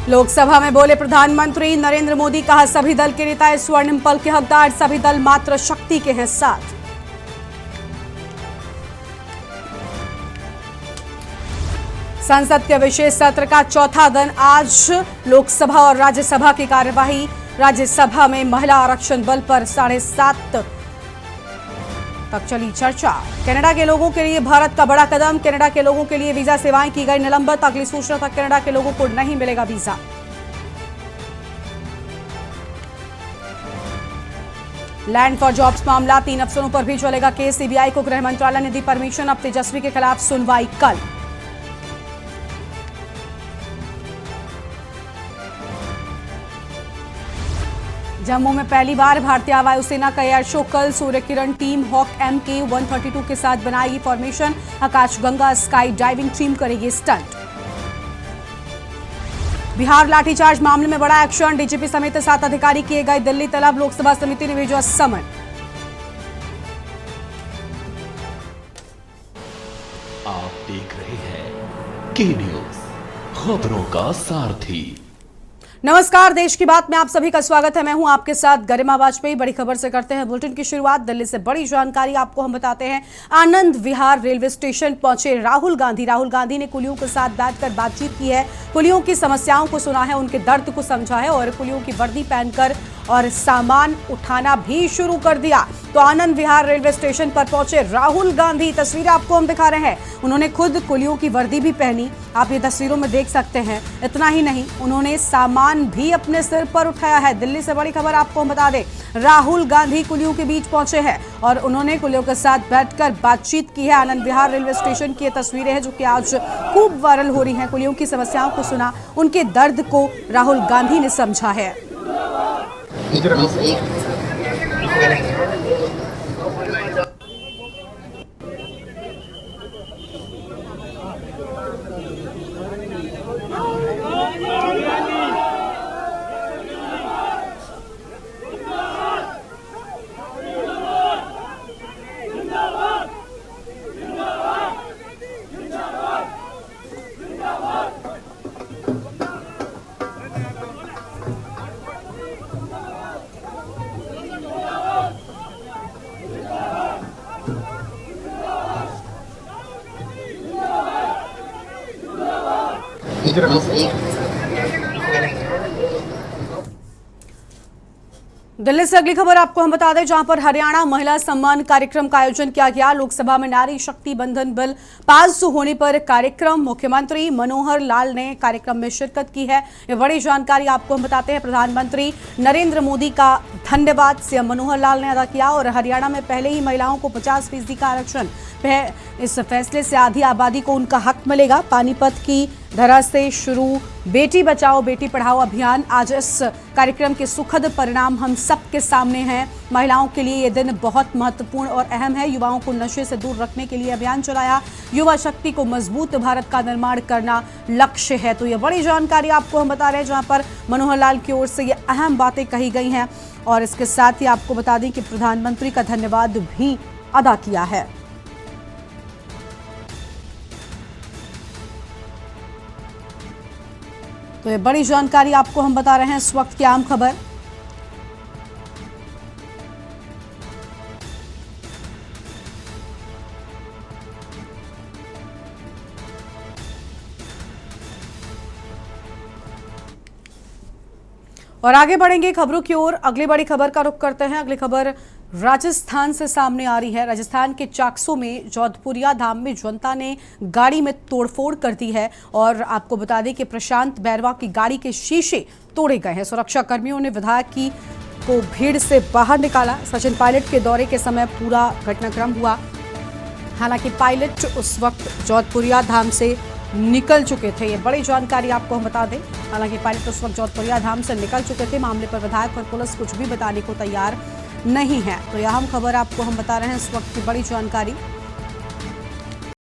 लोकसभा में बोले प्रधानमंत्री नरेंद्र मोदी, कहा सभी दल के नेता इस स्वर्णिम पल के हकदार, सभी दल मात्र शक्ति के हैं साथ। संसद के विशेष सत्र का चौथा दिन आज लोकसभा और राज्यसभा की कार्यवाही। राज्यसभा में महिला आरक्षण बिल पर 7:30 तक चली चर्चा। कनाडा के लोगों के लिए भारत का बड़ा कदम, कनाडा के लोगों के लिए वीजा सेवाएं की गई निलंबित, अगली सूचना तक कनाडा के लोगों को नहीं मिलेगा वीजा। लैंड फॉर जॉब्स मामला 3 अफसरों पर भी चलेगा केस, सीबीआई को गृह मंत्रालय ने दी परमिशन, अब तेजस्वी के खिलाफ सुनवाई कल। जम्मू में पहली बार भारतीय वायुसेना का एयर शो कल, Surya Kiran team hoc MK-132 के साथ बनाएगी फॉर्मेशन, आकाशगंगा स्काई डाइविंग टीम करेगी स्टंट। बिहार लाठीचार्ज मामले में बड़ा एक्शन, डीजीपी समेत 7 अधिकारी किए गए दिल्ली तलब, लोकसभा समिति ने भेजा समन। आप देख रहे हैं के न्यूज, खबरों का सारथी। नमस्कार, देश की बात में आप सभी का स्वागत है। मैं हूं आपके साथ गरिमा वाजपेयी। बड़ी खबर से करते हैं बुलेटिन की शुरुआत। दिल्ली से बड़ी जानकारी आपको हम बताते हैं। आनंद विहार रेलवे स्टेशन पहुंचे राहुल गांधी। राहुल गांधी ने कुलियों के साथ बैठकर बातचीत की है, कुलियों की समस्याओं को सुना है, उनके दर्द को समझा है और कुलियों की वर्दी पहनकर और सामान उठाना भी शुरू कर दिया। तो आनंद विहार रेलवे स्टेशन पर पहुंचे राहुल गांधी, तस्वीरें आपको हम दिखा रहे हैं। उन्होंने खुद कुलियों की वर्दी भी पहनी, आप ये तस्वीरों में देख सकते हैं। इतना ही नहीं, उन्होंने सामान भी अपने सिर पर उठाया है। दिल्ली से बड़ी खबर आपको हम बता दें, राहुल गांधी कुलियों के बीच पहुंचे हैं और उन्होंने कुलियों के साथ बैठकर बातचीत की है। आनंद विहार रेलवे स्टेशन की ये तस्वीरें हैं जो कि आज खूब वायरल हो रही हैं। कुलियों की समस्याओं को सुना, उनके दर्द को राहुल गांधी ने समझा है। दिल्ली से अगली खबर आपको हम बता दें, जहां पर हरियाणा महिला सम्मान कार्यक्रम का आयोजन किया गया। लोकसभा में नारी शक्ति बंधन बिल पास होने पर कार्यक्रम, मुख्यमंत्री मनोहर लाल ने कार्यक्रम में शिरकत की है। ये बड़ी जानकारी आपको हम बताते हैं। प्रधानमंत्री नरेंद्र मोदी का धन्यवाद सीएम मनोहर लाल ने अदा किया और हरियाणा में पहले ही महिलाओं को 50% का आरक्षण है। इस फैसले से आधी आबादी को उनका हक मिलेगा। पानीपत की धरा से शुरू बेटी बचाओ बेटी पढ़ाओ अभियान, आज इस कार्यक्रम के सुखद परिणाम हम सबके सामने हैं। महिलाओं के लिए ये दिन बहुत महत्वपूर्ण और अहम है। युवाओं को नशे से दूर रखने के लिए अभियान चलाया। युवा शक्ति को मजबूत भारत का निर्माण करना लक्ष्य है। तो ये बड़ी जानकारी आपको हम बता रहे हैं, जहां पर मनोहर लाल की ओर से ये अहम बातें कही गई हैं और इसके साथ ही आपको बता दें कि प्रधानमंत्री का धन्यवाद भी अदा किया है। तो ये बड़ी जानकारी आपको हम बता रहे हैं इस वक्त की आम खबर। और आगे बढ़ेंगे खबरों की ओर। अगली बड़ी खबर का रुख करते हैं। अगली खबर राजस्थान से सामने आ रही है। राजस्थान के चाकसू में जोधपुरिया धाम में जनता ने गाड़ी में तोड़फोड़ कर दी है और आपको बता दें कि प्रशांत बैरवा की गाड़ी के शीशे तोड़े गए हैं। सुरक्षा कर्मियों ने विधायक को भीड़ से बाहर निकाला। सचिन पायलट के दौरे के समय पूरा घटनाक्रम हुआ। हालांकि पायलट उस वक्त जोधपुरिया धाम से निकल चुके थे। ये बड़ी जानकारी आपको हम बता दें। हालांकि पायलट उस वक्त जोधपुरिया धाम से निकल चुके थे। मामले पर विधायक और पुलिस कुछ भी बताने को तैयार नहीं है। तो यह अहम खबर आपको हम बता रहे हैं इस वक्त की बड़ी जानकारी।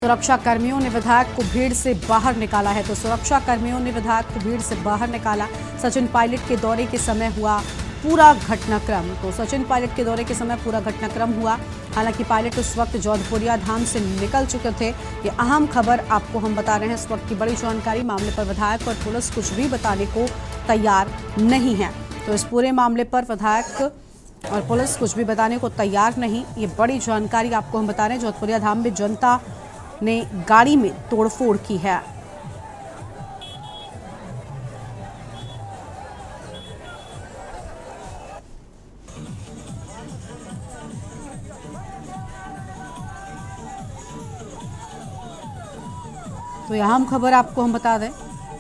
सुरक्षा कर्मियों ने विधायक को भीड़ से बाहर निकाला है। तो सुरक्षा कर्मियों ने विधायक को भीड़ से बाहर निकाला। सचिन पायलट के दौरे के समय हुआ पूरा घटनाक्रम। तो सचिन पायलट के दौरे के समय पूरा घटनाक्रम हुआ। हालांकि पायलट उस वक्त जोधपुरिया धाम से निकल चुके थे। ये अहम खबर आपको हम बता रहे हैं। इस वक्त की बड़ी जानकारी, मामले पर विधायक और पुलिस कुछ भी बताने को तैयार नहीं है। तो इस पूरे मामले पर विधायक और पुलिस कुछ भी बताने को तैयार नहीं। ये बड़ी जानकारी आपको हम बता रहे हैं। जोधपुरिया धाम में जनता ने गाड़ी में तोड़फोड़ की है। तो यह अहम खबर आपको हम बता दें,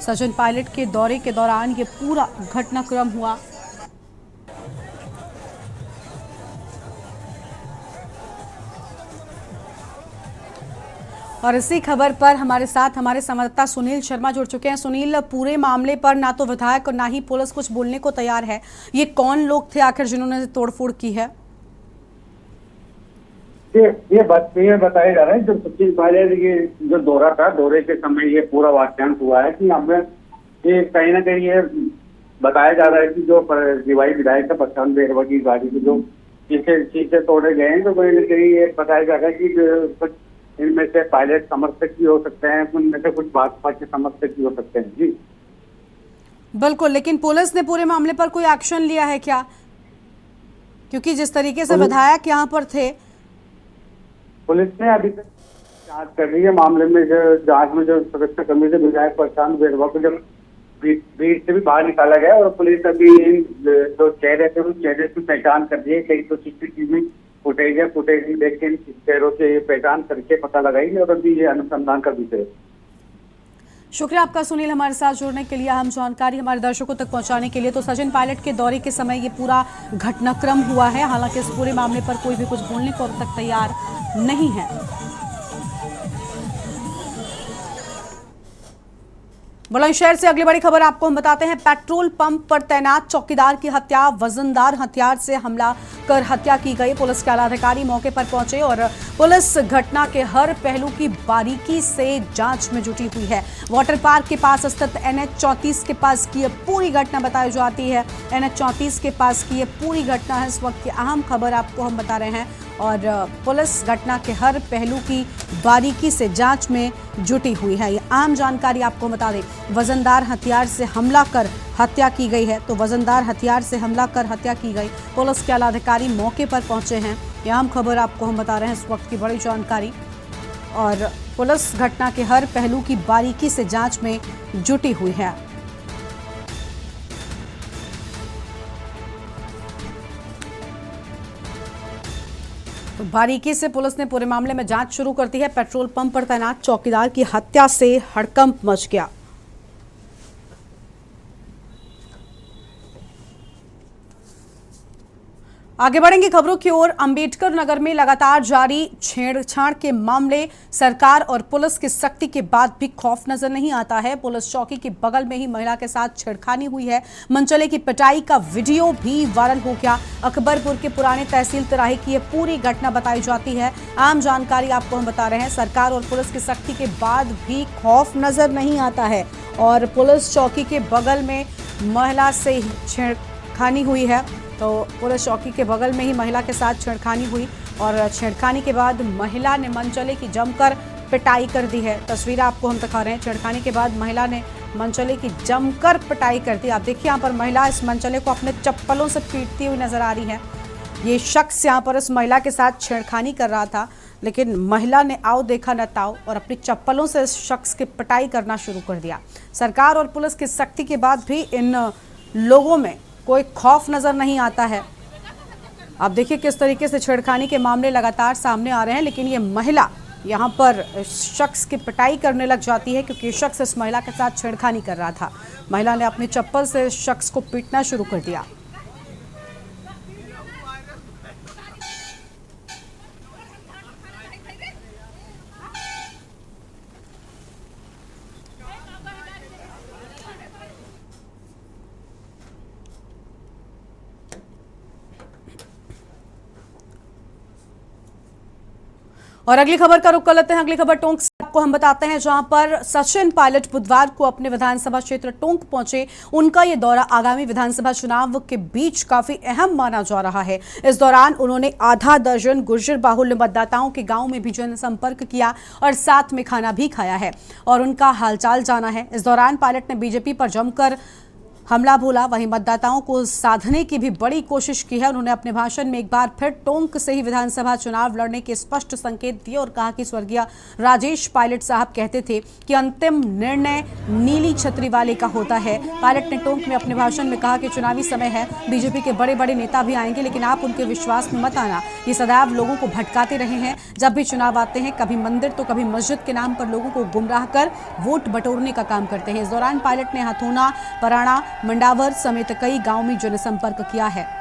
सचिन पायलट के दौरे के दौरान ये पूरा घटनाक्रम हुआ। और इसी खबर पर हमारे साथ हमारे संवाददाता सुनील शर्मा जुड़ चुके हैं। सुनील, पूरे मामले पर ना तो विधायक और ना ही पुलिस कुछ बोलने को तैयार है। ये कौन लोग थे आखिर जिन्होंने तोड़फोड़ की है? ये बताया जा रहा है, जो सचिन पायलट ये जो दौरा था, दौरे के समय ये पूरा वाक्यांश हुआ है कि हमें ये कहीं ना कहीं ये बताया जा रहा है कि जो रिवाई विधायक का प्रशांत बेरवा की गाड़ी के जो शीशे तोड़े गए हैं, तो कहीं ना कहीं ये बताया जा रहा है कि कुछ इनमें से पायलट समर्थक भी हो सकते हैं, उनमें से कुछ भाजपा के समर्थक भी हो सकते हैं। जी बिल्कुल, लेकिन पुलिस ने पूरे मामले पर कोई एक्शन लिया है क्या? क्योंकि जिस तरीके से विधायक यहाँ पर थे। पुलिस ने अभी तक जांच कर रही है मामले में। जो जांच में जो सुरक्षा कर्मी से विधायक प्रशांत बेरवा को जब भीड़ से भी बाहर निकाला गया, और पुलिस अभी जो चेहरे थे उन चेहरे की पहचान कर रही है। कई तो सीसीटीवी फुटेज है, फुटेज देख के चेहरों से पहचान करके पता लगाई, और अभी ये अनुसंधान का विषय है। शुक्रिया आपका सुनील, हमारे साथ जुड़ने के लिए, अहम जानकारी हमारे दर्शकों तक पहुंचाने के लिए। तो सचिन पायलट के दौरे के समय ये पूरा घटनाक्रम हुआ है। हालांकि इस पूरे मामले पर कोई भी कुछ बोलने को अब तक तैयार नहीं है। बुलंदशहर से अगली बड़ी खबर आपको हम बताते हैं। पेट्रोल पंप पर तैनात चौकीदार की हत्या, वजनदार हथियार से हमला कर हत्या की गई। पुलिस के आला अधिकारी मौके पर पहुंचे और पुलिस घटना के हर पहलू की बारीकी से जांच में जुटी हुई है। वाटर पार्क के पास स्थित NH 34 के पास की यह पूरी घटना बताई जाती है। NH 34 के पास की यह पूरी घटना है। इस वक्त की अहम खबर आपको हम बता रहे हैं, और पुलिस घटना के हर पहलू की बारीकी से जांच में जुटी हुई है। ये आम जानकारी आपको बता दें। वजनदार हथियार से हमला कर हत्या की गई है। तो वजनदार हथियार से हमला कर हत्या की गई। पुलिस के आला अधिकारी मौके पर पहुंचे हैं। ये आम खबर आपको हम बता रहे हैं, इस वक्त की बड़ी जानकारी। और पुलिस घटना के हर पहलू की बारीकी से जांच में जुटी हुई है। तो बारीकी से पुलिस ने पूरे मामले में जांच शुरू कर दी है। पेट्रोल पंप पर तैनात चौकीदार की हत्या से हड़कंप मच गया। आगे बढ़ेंगे खबरों की ओर। अंबेडकर नगर में लगातार जारी छेड़छाड़ के मामले, सरकार और पुलिस की सख्ती के बाद भी खौफ नजर नहीं आता है। पुलिस चौकी के बगल में ही महिला के साथ छेड़खानी हुई है। मनचले की पिटाई का वीडियो भी वायरल हो गया। अकबरपुर के पुराने तहसील तिराहे की यह पूरी घटना बताई जाती है। आम जानकारी आपको हम बता रहे हैं। सरकार और पुलिस की सख्ती के बाद भी खौफ नजर नहीं आता है, और पुलिस चौकी के बगल में महिला से छेड़खानी हुई है। तो पुलिस चौकी के बगल में ही महिला के साथ छेड़खानी हुई, और छेड़खानी के बाद महिला ने मनचले की जमकर पिटाई कर दी है। तस्वीर आपको हम दिखा रहे हैं। छेड़खानी के बाद महिला ने मनचले की जमकर पिटाई कर दी। आप देखिए, यहाँ पर महिला इस मनचले को अपने चप्पलों से पीटती हुई नजर आ रही है। ये शख्स यहाँ पर इस महिला के साथ छेड़खानी कर रहा था, लेकिन महिला ने आओ देखा न ताओ और अपनी चप्पलों से इस शख्स की पिटाई करना शुरू कर दिया। सरकार और पुलिस की सख्ती के बाद भी इन लोगों में कोई खौफ नजर नहीं आता है। आप देखिए किस तरीके से छेड़खानी के मामले लगातार सामने आ रहे हैं, लेकिन ये महिला यहाँ पर शख्स की पिटाई करने लग जाती है, क्योंकि शख्स इस महिला के साथ छेड़खानी कर रहा था। महिला ने अपनी चप्पल से इस शख्स को पीटना शुरू कर दिया। और अगली खबर का रुख कर लेते हैं। अगली खबर टोंक से आपको हम बताते हैं, जहां पर सचिन पायलट बुधवार को अपने विधानसभा क्षेत्र टोंक पहुंचे। उनका ये दौरा आगामी विधानसभा चुनाव के बीच काफी अहम माना जा रहा है। इस दौरान उन्होंने आधा दर्जन गुर्जर बाहुल्य मतदाताओं के गांव में भी जनसंपर्क किया और साथ में खाना भी खाया है और उनका हालचाल जाना है। इस दौरान पायलट ने बीजेपी पर जमकर हमला बोला, वहीं मतदाताओं को साधने की भी बड़ी कोशिश की है। उन्होंने अपने भाषण में एक बार फिर टोंक से ही विधानसभा चुनाव लड़ने के स्पष्ट संकेत दिए और कहा कि स्वर्गीय राजेश पायलट साहब कहते थे कि अंतिम निर्णय नीली छतरी वाले का होता है। पायलट ने टोंक में अपने भाषण में कहा कि चुनावी समय है, बीजेपी के बड़े बड़े नेता भी आएंगे, लेकिन आप उनके विश्वास में मत आना। ये सदैव लोगों को भटकाते रहे हैं। जब भी चुनाव आते हैं, कभी मंदिर तो कभी मस्जिद के नाम पर लोगों को गुमराह कर वोट बटोरने का काम करते हैं। इस दौरान पायलट ने हथोना, पराणा, मंडावर समेत कई गांव में जनसंपर्क किया है।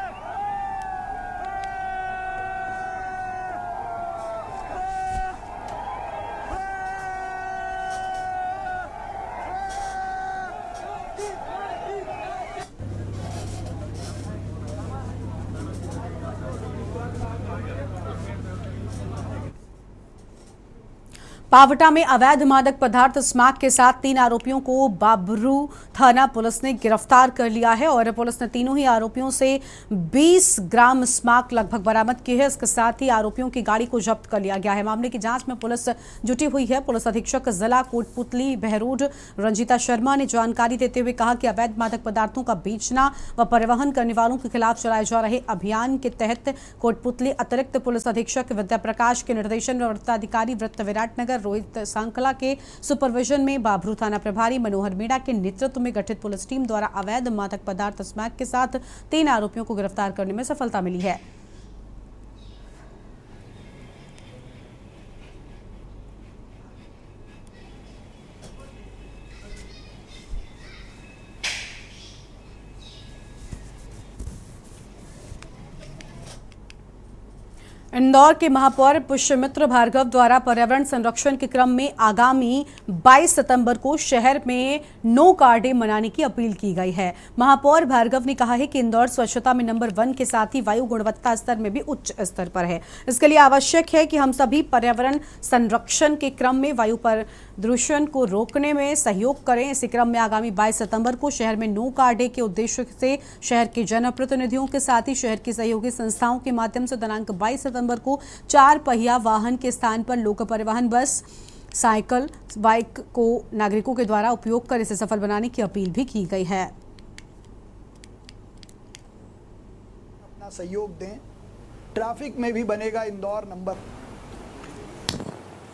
पावटा में अवैध मादक पदार्थ स्मैक के साथ 3 आरोपियों को बाबरू थाना पुलिस ने गिरफ्तार कर लिया है और पुलिस ने तीनों ही आरोपियों से 20 ग्राम स्मैक लगभग बरामद की है। इसके साथ ही आरोपियों की गाड़ी को जब्त कर लिया गया है। मामले की जांच में पुलिस जुटी हुई है। पुलिस अधीक्षक जिला कोटपुतली बहरोड रंजीता शर्मा ने जानकारी देते हुए कहा कि अवैध मादक पदार्थों का बेचना व परिवहन करने वालों के खिलाफ चलाए जा रहे अभियान के तहत कोटपुतली अतिरिक्त पुलिस अधीक्षक विद्या प्रकाश के निर्देशन में वृत्ताधिकारी वृत्त विराटनगर रोहित सांकला के सुपरविजन में बाबरू थाना प्रभारी मनोहर मीणा के नेतृत्व में गठित पुलिस टीम द्वारा अवैध मादक पदार्थ स्मैक के साथ 3 आरोपियों को गिरफ्तार करने में सफलता मिली है। इंदौर के महापौर पुष्यमित्र भार्गव द्वारा पर्यावरण संरक्षण के क्रम में आगामी 22 सितंबर को शहर में नो कार डे मनाने की अपील की गई है। महापौर भार्गव ने कहा है कि इंदौर स्वच्छता में नंबर 1 के साथ ही वायु गुणवत्ता स्तर में भी उच्च स्तर पर है। इसके लिए आवश्यक है कि हम सभी पर्यावरण संरक्षण के क्रम में वायु प्रदूषण को रोकने में सहयोग करें। इसी क्रम में आगामी 22 सितंबर को शहर में नो कार डे के उद्देश्य से शहर के जनप्रतिनिधियों के साथ ही शहर की सहयोगी संस्थाओं के माध्यम से दिनांक 22 सितंबर को 4 पहिया वाहन के स्थान पर लोक परिवहन बस, साइकिल, बाइक को नागरिकों के द्वारा उपयोग कर इसे सफल बनाने की अपील भी की गई है। अपना सहयोग दें, ट्रैफिक में भी बनेगा इंदौर नंबर।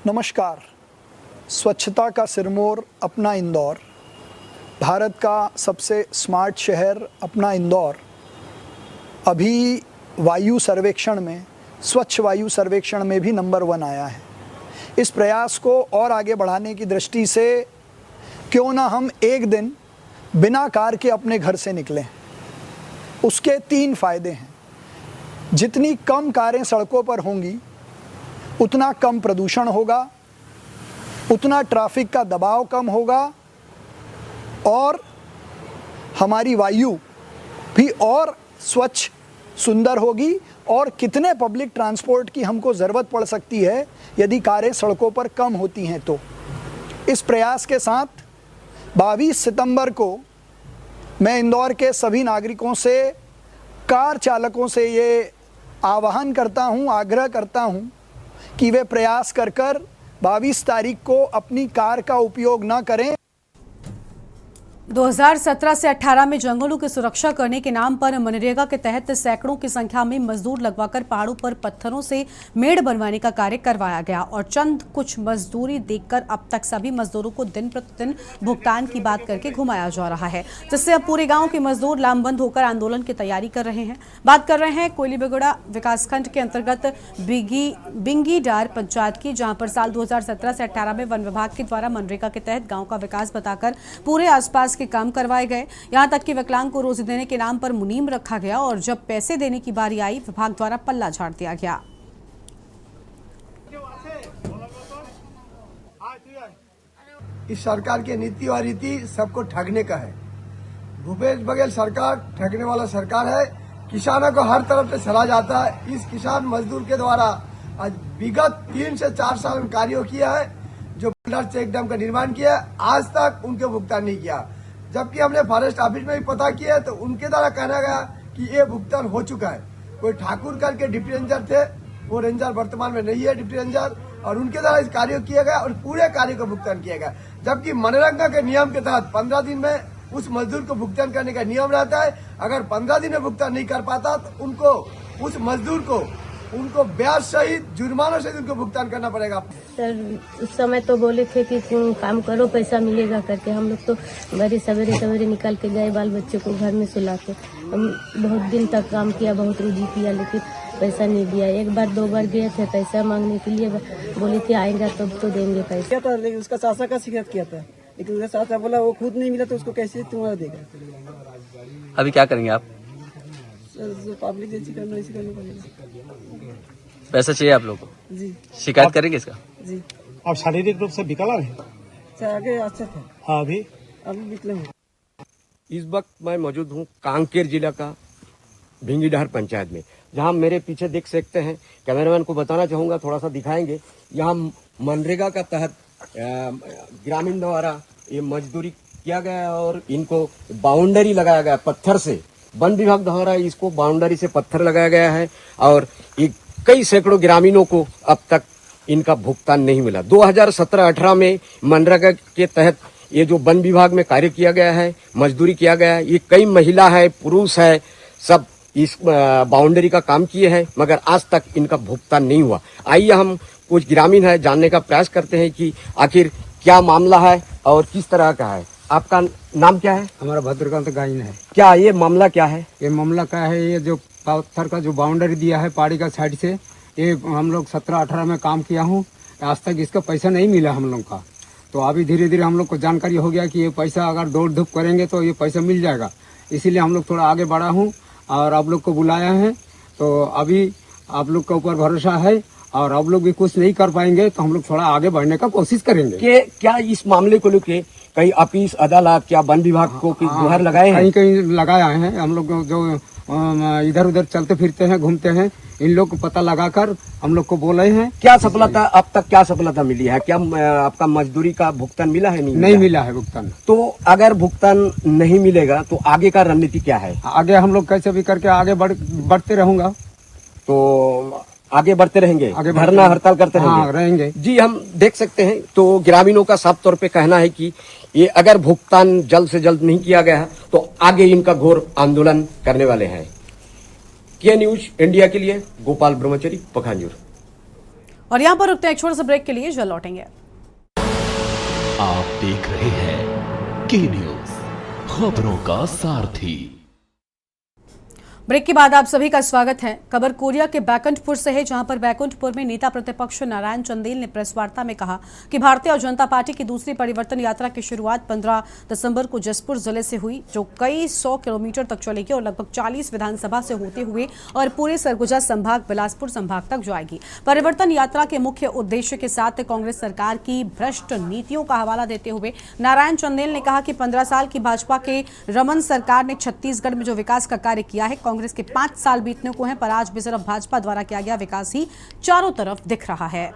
नमस्कार, स्वच्छता का सिरमौर अपना इंदौर, भारत का सबसे स्मार्ट शहर अपना इंदौर अभी वायु सर्वेक्षण में, स्वच्छ वायु सर्वेक्षण में भी नंबर 1 आया है। इस प्रयास को और आगे बढ़ाने की दृष्टि से क्यों ना हम एक दिन बिना कार के अपने घर से निकलें। उसके 3 फायदे हैं। जितनी कम कारें सड़कों पर होंगी उतना कम प्रदूषण होगा, उतना ट्रैफिक का दबाव कम होगा और हमारी वायु भी और स्वच्छ सुंदर होगी। और कितने पब्लिक ट्रांसपोर्ट की हमको ज़रूरत पड़ सकती है यदि कारें सड़कों पर कम होती हैं। तो इस प्रयास के साथ 22 सितंबर को मैं इंदौर के सभी नागरिकों से, कार चालकों से ये आह्वान करता हूँ, आग्रह करता हूँ कि वे प्रयास कर 22 तारीख को अपनी कार का उपयोग न करें। 2017 से 18 में जंगलों की सुरक्षा करने के नाम पर मनरेगा के तहत सैकड़ों की संख्या में मजदूर लगवाकर पहाड़ों पर पत्थरों से मेड़ बनवाने का कार्य करवाया गया और चंद कुछ मजदूरी देकर अब तक सभी मजदूरों को दिन प्रतिदिन भुगतान की बात करके घुमाया जा रहा है, जिससे अब पूरे गांव के मजदूर लामबंद होकर आंदोलन की तैयारी कर रहे हैं। बात कर रहे हैं कोयलीबेगुड़ा विकासखंड के अंतर्गत बिंगीडार पंचायत की, जहां पर साल 2017 से 18 में वन विभाग के द्वारा मनरेगा के तहत गाँव का विकास बताकर पूरे आसपास के काम करवाए गए। यहां तक कि विकलांग को रोजी देने के नाम पर मुनीम रखा गया और जब पैसे देने की बारी आई विभाग द्वारा पल्ला झाड़ दिया गया। इस सरकार की नीति और रीति सबको ठगने का है। भूपेश बघेल सरकार ठगने वाला सरकार है। किसानों को हर तरफ से सलाह जाता है। इस किसान मजदूर के द्वारा आज विगत 3 से 4 साल में कार्य किया है जो चेक डैम का निर्माण किया, आज तक उनके भुगतान नहीं किया। जबकि हमने फॉरेस्ट ऑफिस में भी पता किया तो उनके द्वारा कहना गया कि ये भुगतान हो चुका है। कोई ठाकुर करके डिप्टी रेंजर थे, वो रेंजर वर्तमान में नहीं है डिप्टी रेंजर, और उनके द्वारा इस कार्य किया गया और पूरे कार्य का भुगतान किया गया। जबकि मनरेगा के नियम के तहत 15 दिन में उस मजदूर को भुगतान करने का नियम रहता है। अगर 15 दिन में भुगतान नहीं कर पाता तो उनको, उस मजदूर को, उनको ब्याज सहित, जुर्माना सहित उनको भुगतान करना पड़ेगा। सर उस समय तो बोले थे कि तुम काम करो पैसा मिलेगा करके, हम लोग तो बड़े सवेरे निकल के गए बाल बच्चे को घर में सुला के। हम बहुत दिन तक काम किया, बहुत रुजी किया, लेकिन पैसा नहीं दिया। एक बार 2 बार गए थे पैसा मांगने के लिए, बोले थे आएगा तब तो देंगे पैसा। क्या था, लेकिन उसका चाचा का शिकायत किया था, लेकिन उसका चाचा बोला वो खुद नहीं मिला तो उसको कैसे तुम्हारा देगा। अभी क्या करेंगे आप? जो पब्लिक जैसी करना ऐसी करना पड़ेगा। पैसा चाहिए आप लोगों को? जी। शिकायत करेंगे इसका? जी। आप शारीरिक रूप से विकलांग हैं? सर आगे अच्छा था। हाँ, अभी विकलांग। इस वक्त मैं मौजूद हूँ कांकेर जिला का भिंगीडहर पंचायत में, जहाँ मेरे पीछे देख सकते हैं। कैमरामैन को बताना चाहूँगा, थोड़ा सा दिखाएंगे। यहाँ मनरेगा का तहत ग्रामीण द्वारा ये मजदूरी किया गया है और इनको बाउंड्री लगाया गया पत्थर से। वन विभाग द्वारा इसको बाउंड्री से पत्थर लगाया गया है और ये कई सैकड़ों ग्रामीणों को अब तक इनका भुगतान नहीं मिला। 2017-18 में मनरेगा के तहत ये जो वन विभाग में कार्य किया गया है, मजदूरी किया गया है, ये कई महिला है, पुरुष है, सब इस बाउंड्री का काम किए हैं, मगर आज तक इनका भुगतान नहीं हुआ। आइए हम कुछ ग्रामीण है जानने का प्रयास करते हैं कि आखिर क्या मामला है और किस तरह का है। आपका नाम क्या है? हमारा भद्रकांत गाइन है। क्या ये मामला क्या है? ये मामला क्या है, ये जो पत्थर का जो बाउंड्री दिया है पहाड़ी का साइड से, ये हम लोग 17-18 में काम किया हूँ, आज तक इसका पैसा नहीं मिला हम लोग का। तो अभी धीरे धीरे हम लोग को जानकारी हो गया कि ये पैसा अगर दौड़ धूप करेंगे तो ये पैसा मिल जाएगा। इसीलिए हम लोग थोड़ा आगे बढ़ा हूँ और आप लोग को बुलाया है। तो अभी आप लोग के ऊपर भरोसा है और आप लोग भी कुछ नहीं कर पाएंगे तो हम लोग थोड़ा आगे बढ़ने का कोशिश करेंगे। कि क्या इस मामले को लेके कई ऑफिस, अदालत, क्या वन विभाग को गुहार लगाए हैं? कहीं कहीं लगाया है। हम लोग जो इधर उधर चलते फिरते हैं, घूमते हैं, इन लोग को पता लगाकर हम लोग को बोले हैं। क्या सफलता अब तक क्या सफलता मिली है? क्या आपका मजदूरी का भुगतान मिला है? नहीं मिला है भुगतान। तो अगर भुगतान नहीं मिलेगा तो आगे का रणनीति क्या है? आगे हम लोग कैसे भी करके आगे बढ़ते रहूंगा। तो आगे बढ़ते रहेंगे, धरना हड़ताल करते रहेंगे? हाँ, रहेंगे जी। हम देख सकते हैं तो ग्रामीणों का साफ तौर पे कहना है कि ये अगर भुगतान जल्द से जल्द नहीं किया गया तो आगे इनका घोर आंदोलन करने वाले हैं। के न्यूज इंडिया के लिए गोपाल ब्रह्मचारी, पखांजूर। और यहाँ पर रुकते हैं एक छोटे से ब्रेक के लिए, जल्द लौटेंगे। आप देख रहे हैं के न्यूज, खबरों का सारथी। ब्रेक के बाद आप सभी का स्वागत है। खबर कोरिया के बैकुंठपुर से है, जहां पर बैकुंठपुर में नेता प्रतिपक्ष नारायण चंदेल ने प्रेस वार्ता में कहा कि भारतीय जनता पार्टी की दूसरी परिवर्तन यात्रा की शुरुआत 15 दिसंबर को जसपुर जिले से हुई, जो कई 100 किलोमीटर तक चलेगी और लगभग 40 विधानसभा से होते हुए और पूरे सरगुजा संभाग, बिलासपुर संभाग तक जाएगी। परिवर्तन यात्रा के मुख्य उद्देश्य के साथ कांग्रेस सरकार की भ्रष्ट नीतियों का हवाला देते हुए नारायण चंदेल ने कहा कि 15 साल की भाजपा के रमन सरकार ने छत्तीसगढ़ में जो विकास का कार्य किया है, कांग्रेस के 5 साल बीतने को हैं, पर आज भी सिर्फ भाजपा द्वारा किया गया विकास ही चारों तरफ दिख रहा है।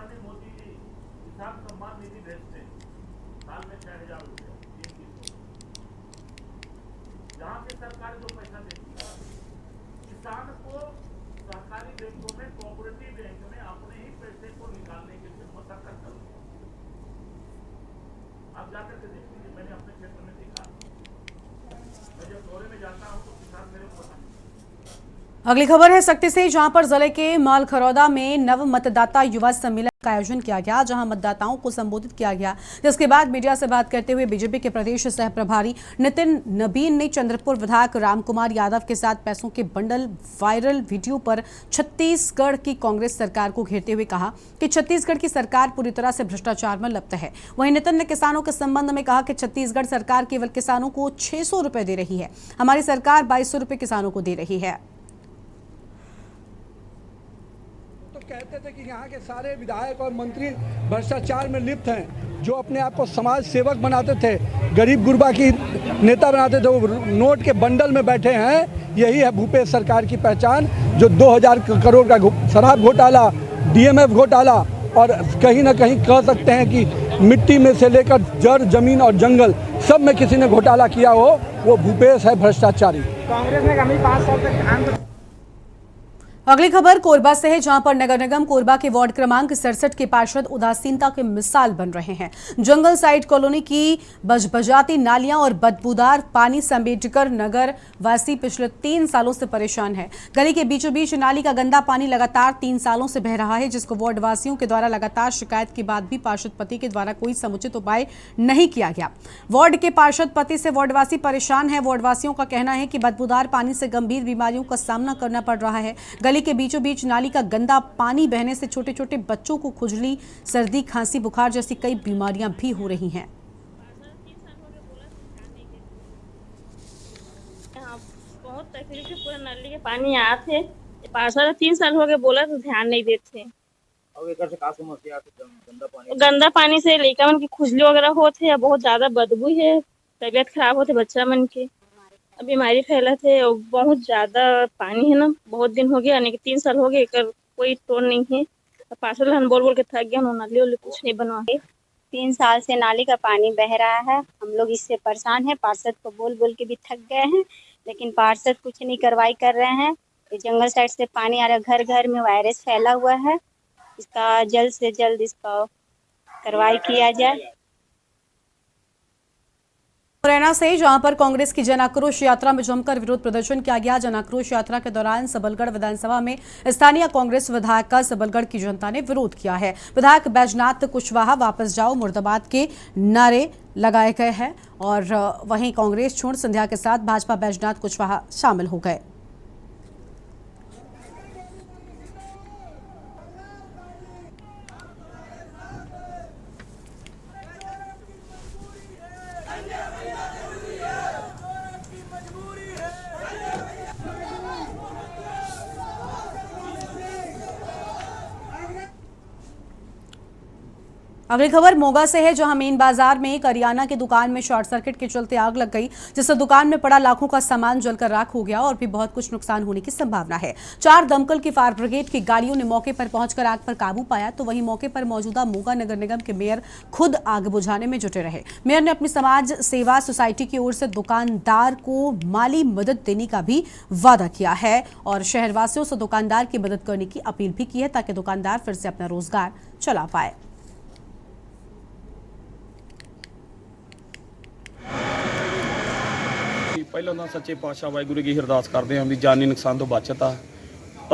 अगली खबर है शक्ति से, जहां पर जिले के मालखरौदा में नव मतदाता युवा सम्मेलन का आयोजन किया गया, जहां मतदाताओं को संबोधित किया गया। जिसके बाद मीडिया से बात करते हुए बीजेपी के प्रदेश सह प्रभारी नितिन नबीन ने चंद्रपुर विधायक रामकुमार यादव के साथ पैसों के बंडल वायरल वीडियो पर छत्तीसगढ़ की कांग्रेस सरकार को घेरते हुए कहा कि छत्तीसगढ़ की सरकार पूरी तरह से भ्रष्टाचार में लिप्त है। वहीं नितिन ने किसानों के संबंध में कहा कि छत्तीसगढ़ सरकार केवल किसानों को 600 रुपए दे रही है, हमारी सरकार 2200 रुपए किसानों को दे रही है। कहते थे कि यहाँ के सारे विधायक और मंत्री भ्रष्टाचार में लिप्त हैं, जो अपने आप को समाज सेवक बनाते थे, गरीब गुरबा की नेता बनाते थे, वो नोट के बंडल में बैठे हैं। यही है भूपेश सरकार की पहचान, जो 2000 करोड़ का शराब घोटाला, डीएमएफ घोटाला और कहीं ना कहीं कह सकते हैं कि मिट्टी में से लेकर जड़ जमीन और जंगल सब में किसी ने घोटाला किया हो, वो भूपेश है भ्रष्टाचारी। कांग्रेस ने कहा 5 साल तक धान। अगली खबर कोरबा से है, जहां पर नगर निगम कोरबा के वार्ड क्रमांक 67 के पार्षद उदासीनता के मिसाल बन रहे हैं। जंगल साइड कॉलोनी की बजबजाती नालियां और बदबूदार पानी से अम्बेडकर नगर वासी पिछले 3 सालों से परेशान है। गली के बीचों बीच नाली का गंदा पानी लगातार 3 सालों से बह रहा है, जिसको वार्ड वासियों के द्वारा लगातार शिकायत के बाद भी पार्षद पति के द्वारा कोई समुचित उपाय नहीं किया गया। वार्ड के पार्षद पति से वार्डवासी परेशान है। वार्डवासियों का कहना है कि बदबूदार पानी से गंभीर बीमारियों का सामना करना पड़ रहा है। गली के बीचों बीच नाली का गंदा पानी बहने से छोटे छोटे बच्चों को खुजली, सर्दी, खांसी, बुखार जैसी कई बीमारियां भी हो रही हैं। बहुत तकलीफ से पूरा नली के पानी आए थे। पार्षद 3 साल हो गए, बोला तो ध्यान नहीं देते। गंदा पानी से लड़का मन की खुजली वगैरह होते है, बहुत ज्यादा बदबू है, तबीयत खराब होते बच्चा मन के, बीमारी फैला थे। और बहुत ज्यादा पानी है ना, बहुत दिन हो गया, यानी कि 3 साल हो गए, कोई तोड़ नहीं है। पार्षद हम बोल बोल के थक गया, नाली वाली कुछ नहीं बनवा। 3 साल से नाली का पानी बह रहा है, हम लोग इससे परेशान हैं। पार्षद को बोल बोल के भी थक गए हैं, लेकिन पार्षद कुछ नहीं कार्रवाई कर रहे हैं। ये जंगल साइड से पानी आ रहा है, घर घर में वायरस फैला हुआ है। इसका जल्द से जल्द इसका कार्रवाई किया जाए। मुरैना से, जहां पर कांग्रेस की जन आक्रोश यात्रा में जमकर विरोध प्रदर्शन किया गया। जन आक्रोश यात्रा के दौरान सबलगढ़ विधानसभा में स्थानीय कांग्रेस विधायक का सबलगढ़ की जनता ने विरोध किया है। विधायक बैजनाथ कुशवाहा वापस जाओ मुर्दाबाद के नारे लगाए गए हैं और वहीं कांग्रेस छोड़ संध्या के साथ भाजपा बैजनाथ कुशवाहा शामिल हो गए। अगली खबर मोगा से है, जहां मेन बाजार में करियाना की दुकान में शॉर्ट सर्किट के चलते आग लग गई, जिससे दुकान में पड़ा लाखों का सामान जलकर राख हो गया और भी बहुत कुछ नुकसान होने की संभावना है। 4 दमकल की फायर ब्रिगेड की गाड़ियों ने मौके पर पहुंचकर आग पर काबू पाया, तो वहीं मौके पर मौजूदा मोगा नगर निगम के मेयर खुद आग बुझाने में जुटे रहे। मेयर ने अपनी समाज सेवा सोसाइटी की ओर से दुकानदार को माली मदद देने का भी वादा किया है और शहरवासियों से दुकानदार की मदद करने की अपील भी की है, ताकि दुकानदार फिर से अपना रोजगार चला पाए। ਪਹਿਲਾਂ ਤਾਂ ਸੱਚੇ ਪਾਤਸ਼ਾਹ ਵਾਹਿਗੁਰੂ ਜੀ ਅਰਦਾਸ ਕਰਦੇ ਹਾਂ ਵੀ ਜਾਨੀ ਨੁਕਸਾਨ ਤੋਂ ਬਚਤ ਆ।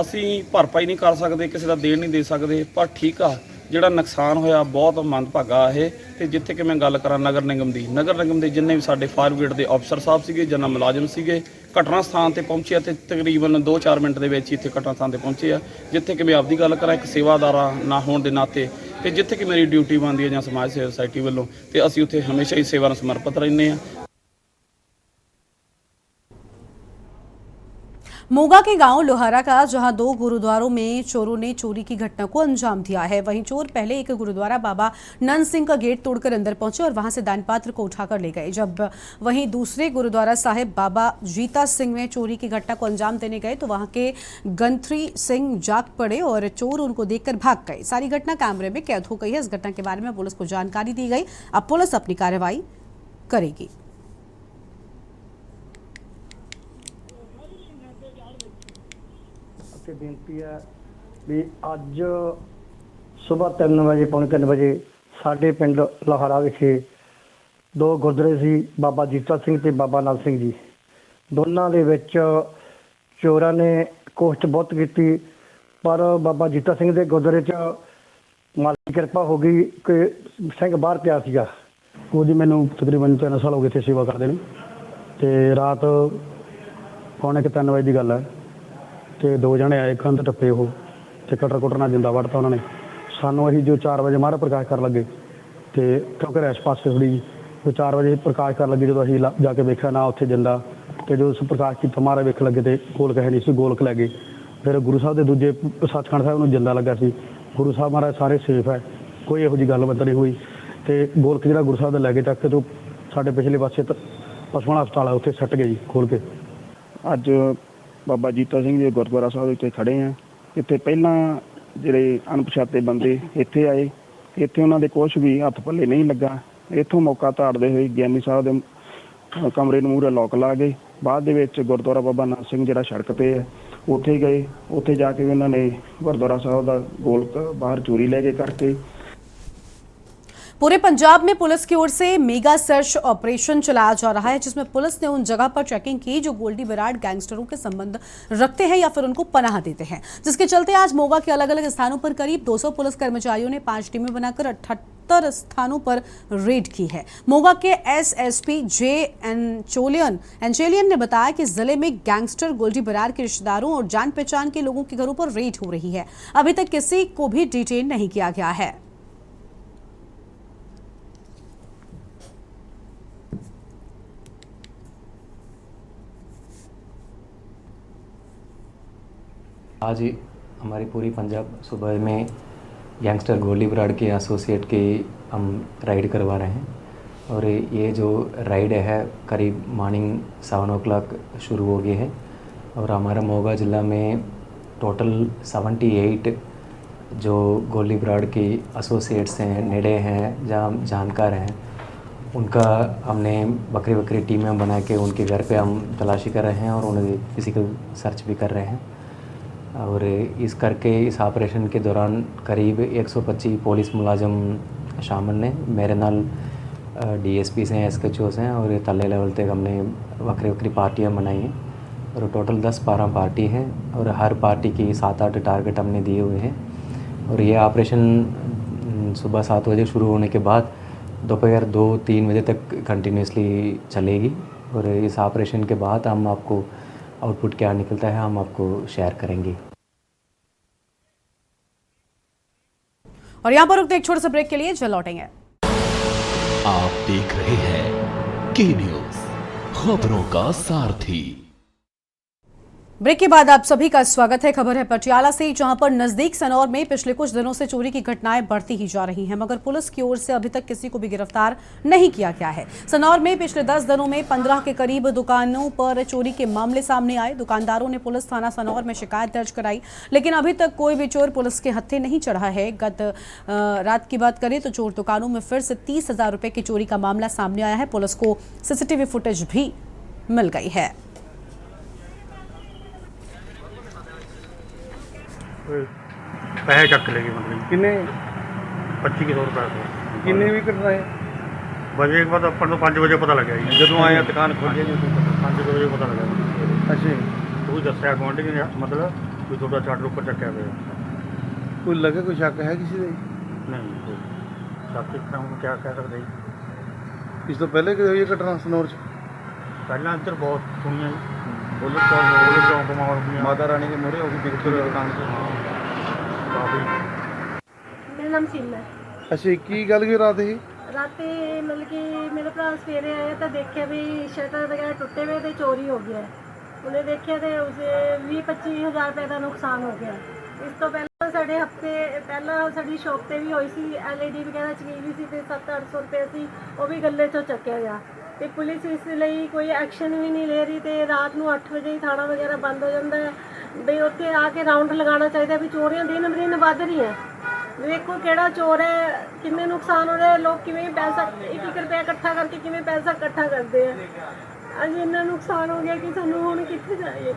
ਅਸੀਂ ਭਰਪਾਈ ਨਹੀਂ ਕਰ ਸਕਦੇ, ਕਿਸੇ ਦਾ ਦੇਣ ਨਹੀਂ ਦੇ ਸਕਦੇ, ਪਰ ਠੀਕ ਆ ਜਿਹੜਾ ਨੁਕਸਾਨ ਹੋਇਆ ਬਹੁਤ ਮੰਦਭਾਗਾ ਇਹ। ਤੇ ਜਿੱਥੇ ਕਿ ਮੈਂ ਗੱਲ ਕਰਾਂ ਨਗਰ ਨਿਗਮ ਦੇ ਜਿੰਨੇ ਵੀ ਸਾਡੇ ਫਾਇਰ ਬ੍ਰਿਗੇਡ ਦੇ ਅਫਸਰ ਸਾਹਿਬ ਸੀਗੇ, ਜਨਰਲ ਮੁਲਾਜ਼ਮ ਸੀਗੇ, ਘਟਨਾ ਸਥਾਨ ਤੇ ਪਹੁੰਚੇ ਤੇ ਤਕਰੀਬਨ 2-4 ਮਿੰਟ ਦੇ ਵਿੱਚ ਇੱਥੇ ਘਟਨਾ ਸਥਾਨ ਤੇ ਪਹੁੰਚੇ ਆ। ਜਿੱਥੇ ਕਿ ਮੈਂ ਆਪਦੀ ਗੱਲ ਕਰਾਂ ਇੱਕ ਸੇਵਾਦਾਰਾ ਨਾ ਹੋਣ ਦੇ ਨਾਤੇ ਤੇ ਜਿੱਥੇ ਕਿ ਮੇਰੀ ਡਿਊਟੀ ਬਣਦੀ ਹੈ ਜਾਂ ਸਮਾਜ ਸੇਵਾ ਸੁਸਾਇਟੀ ਵੱਲੋਂ, ਤੇ ਅਸੀਂ ਉੱਥੇ ਹਮੇਸ਼ਾ ਹੀ ਸੇਵਾ ਨੂੰ ਸਮਰਪਿਤ ਰਹਿੰਦੇ ਆ। मोगा के गांव लोहारा का, जहां 2 गुरुद्वारों में चोरों ने चोरी की घटना को अंजाम दिया है। वहीं चोर पहले एक गुरुद्वारा बाबा नंद सिंह का गेट तोड़कर अंदर पहुंचे और वहां से दान पात्र को उठाकर ले गए। जब वहीं दूसरे गुरुद्वारा साहिब बाबा जीता सिंह में चोरी की घटना को अंजाम देने गए, तो वहां के गंथरी सिंह जाग पड़े और चोर उनको देखकर भाग गए। सारी घटना कैमरे में कैद हो गई है। इस घटना के बारे में पुलिस को जानकारी दी गई। अब पुलिस अपनी कार्रवाई करेगी। बेनती है भी अज सुबह 3 वजे पौने 3 बजे साडे पिंड लोहारा विखे 2 गुरद्वारे सी, बाबा जीता सिंह ते बाबा नंद सिंह जी। दोनों दे विच चोरां ने कोशिश बहुत की, पर बाबा जीता सिंह दे गुरद्वारे च माली कृपा हो गई कि सिंह बाहर पिया सीगा। वो जी मैनू तकरीबन 3 साल हो गए थे सेवा करते हैं, तो रात पौने 3 बजे की गल है। तो 2 जने आए, कंध टप्पे हो तो कटर कुटर ਨਾਲ जिंदा वड़ता उन्होंने सानू। अं जो 4 बजे महाराज प्रकाश कर लगे, तो क्योंकि रैश पासे थोड़ी तो 4 बजे प्रकाश कर लगे, जो अं जाके वेख्या ना उत्थे जिंदा, तो जो प्रकाश किया महाराज वेख लगे तो गोलक है नहीं सी, गोलक लै गए। फिर गुरु साहब के दूजे सचखंड साहब में जिंदा लगा सी। गुरु साहब महाराज सारे सेफ है, कोई यहो जी गलबात नहीं हुई। तो गोलक जो गुरु साहब लै गए चक के, तो साढ़े पिछले पासे पशुआं हस्पताल है, उत्थे सट गए जी खोल के। अज बाबा जीता सिंह जी गुरुद्वारा साहब इत्थे खड़े हैं। इत्थे पहला ਜਿਹੜੇ ਅਣਪਛਾਤੇ ਬੰਦੇ ਇੱਥੇ ਆਏ, ਇੱਥੇ ਉਹਨਾਂ ਦੇ ਕੁਝ ਵੀ ਹੱਥ ਪੱਲੇ ਨਹੀਂ ਲੱਗਾ। ਇੱਥੋਂ ਮੌਕਾ ਧਾੜਦੇ ਹੋਏ ਗਿਆਨੀ ਸਾਹਿਬ ਦੇ ਕਮਰੇ ਨੂੰ ਮੂਹਰੇ ਲੋਕ ਲਾ ਗਏ। ਬਾਅਦ ਦੇ ਵਿੱਚ ਗੁਰਦੁਆਰਾ ਬਾਬਾ ਨਾਨਕ ਸਿੰਘ ਜਿਹੜਾ ਸੜਕ ਤੇ ਹੈ ਉੱਥੇ ਗਏ। ਉੱਥੇ ਜਾ ਕੇ ਉਹਨਾਂ ਨੇ ਗੁਰਦੁਆਰਾ ਸਾਹਿਬ ਦਾ ਗੋਲਕ ਬਾਹਰ ਚੋਰੀ ਲੈ ਕੇ ਕਰਕੇ। पूरे पंजाब में पुलिस की ओर से मेगा सर्च ऑपरेशन चलाया जा रहा है, जिसमें पुलिस ने उन जगह पर चेकिंग की जो गोल्डी विराट गैंगस्टरों के संबंध रखते हैं या फिर उनको पनाह देते हैं, जिसके चलते आज मोगा के अलग अलग स्थानों पर करीब 200 पुलिस कर्मचारियों ने 5 टीमें बनाकर 78 स्थानों पर रेड की है। मोगा के एसएसपी जे एंचेलियन ने बताया कि जिले में गैंगस्टर गोल्डी विराट के रिश्तेदारों और जान पहचान के लोगों के घरों पर रेड हो रही है। अभी तक किसी को भी डिटेन नहीं किया गया है। आज हमारी पूरी पंजाब सूबे में गैंगस्टर गोल्डी विराट के एसोसिएट की हम राइड करवा रहे हैं। और ये जो राइड है करीब मॉर्निंग 7 o'clock शुरू हो गई है। और हमारा मोगा ज़िला में टोटल 78 जो गोल्डी विराट की एसोसिएट्स हैं, नेड़े हैं, जहाँ जानकार हैं, उनका हमने बकरी बकरी टीमें बना के उनके घर पे हम तलाशी कर रहे हैं और उन्हें फिजिकल सर्च भी कर रहे हैं। और इस करके इस ऑपरेशन के दौरान करीब 125 पुलिस मुलाजम शामिल ने। मेरे नाल DSPs हैं, SHOs हैं और तले लेवल तक हमने बकरी बकरी पार्टियाँ बनाई हैं। और टोटल 10-12 पार्टी हैं और हर पार्टी की 7-8 टारगेट हमने दिए हुए हैं। और ये ऑपरेशन सुबह 7 बजे शुरू होने के बाद दोपहर 2-3 बजे तक कंटिन्यूसली चलेगी। और इस ऑपरेशन के बाद हम आपको आउटपुट क्या निकलता है हम आपको शेयर करेंगे। और यहाँ पर रुकते एक छोटे से ब्रेक के लिए जल्द लौटेंगे। आप देख रहे हैं के न्यूज़, खबरों का सारथी। ब्रेक के बाद आप सभी का स्वागत है। खबर है पटियाला से, जहां पर नजदीक सनौर में पिछले कुछ दिनों से चोरी की घटनाएं बढ़ती ही जा रही हैं, मगर पुलिस की ओर से अभी तक किसी को भी गिरफ्तार नहीं किया गया है। सनौर में पिछले 10 दिनों में 15 के करीब दुकानों पर चोरी के मामले सामने आए। दुकानदारों ने पुलिस थाना सनौर में शिकायत दर्ज कराई, लेकिन अभी तक कोई भी चोर पुलिस के हत्थे नहीं चढ़ा है। गत रात की बात करें तो चोर दुकानों में फिर से 30,000 रुपए की चोरी का मामला सामने आया है। पुलिस को CCTV फुटेज भी मिल गई है। पैसे चक लेगी मतलब किन्ने 2500 रुपये किन्ने भी करना है बजे के बाद अपन तो 5 बजे पता लगे जो आए दुकान खोली 5 बजे पता लगा। अच्छा तू दसिया गुआढ़ी ने मतलब कोई थोड़ा चार्ट ऊपर चक्या पे कोई लगे कोई शक है किसी ने नहीं कोई शक इतना हम क्या कह सकते इस तो पहले कि हुई घटना सनौर पहला इधर बहुत सुनिया माता रानी के मोड़े होगी दुकान से। मेरा नाम सीमा है। अच्छा की गल की रात ही रात मतलब कि मेरे भरा सवेरे आया तो देखा भी शटर वगैरह टुटे हुए थे, चोरी हो गया। उन्हें देखा तो उसे 20-25 हज़ार रुपये का नुकसान हो गया। इस तो पहला साढ़े हफ्ते पहला साड़ी शॉप पर भी हुई सी, LED वगैरह चली हुई सी 700-800 रुपये सी, वो भी गले चो चक्या गया। तो पुलिस इसलिए कोई एक्शन भी नहीं ले रही। तो रात को 8 बजे ही थाना वगैरह बंद हो जाता है बई उत्थे आके राउंड लगाना चाहिए भी चोरियां दिन ब दिन बढ़ रही हैं। देखो केड़ा चोर है, किन्ने नुकसान हो रहे हैं, लोग किवें पैसा 1-1 रुपया इकट्ठा करके किवें पैसा इकट्ठा करते हैं। अज इन्ना नुकसान हो गया कि सानू हुण कित्थे जाइए।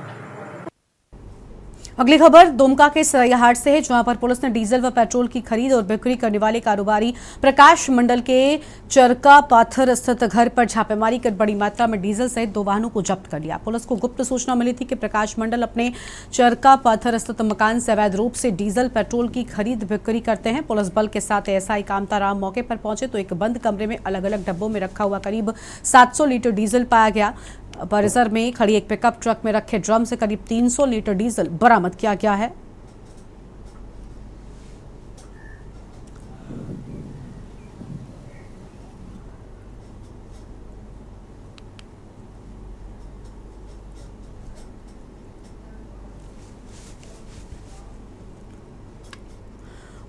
अगली खबर दुमका के सरैयाहाट से है, जहां पर पुलिस ने डीजल व पेट्रोल की खरीद और बिक्री करने वाले कारोबारी प्रकाश मंडल के चरका पाथर स्थित घर पर छापेमारी कर बड़ी मात्रा में डीजल सहित 2 वाहनों को जब्त कर लिया। पुलिस को गुप्त सूचना मिली थी कि प्रकाश मंडल अपने चरका पाथर स्थित मकान से अवैध रूप से डीजल पेट्रोल की खरीद बिक्री करते हैं। पुलिस बल के साथ SI कामताराम मौके पर पहुंचे तो एक बंद कमरे में अलग अलग डब्बों में रखा हुआ करीब 700 लीटर डीजल पाया गया। परिसर में खड़ी एक पिकअप ट्रक में रखे ड्रम से करीब 300 लीटर डीजल बरामद किया गया है।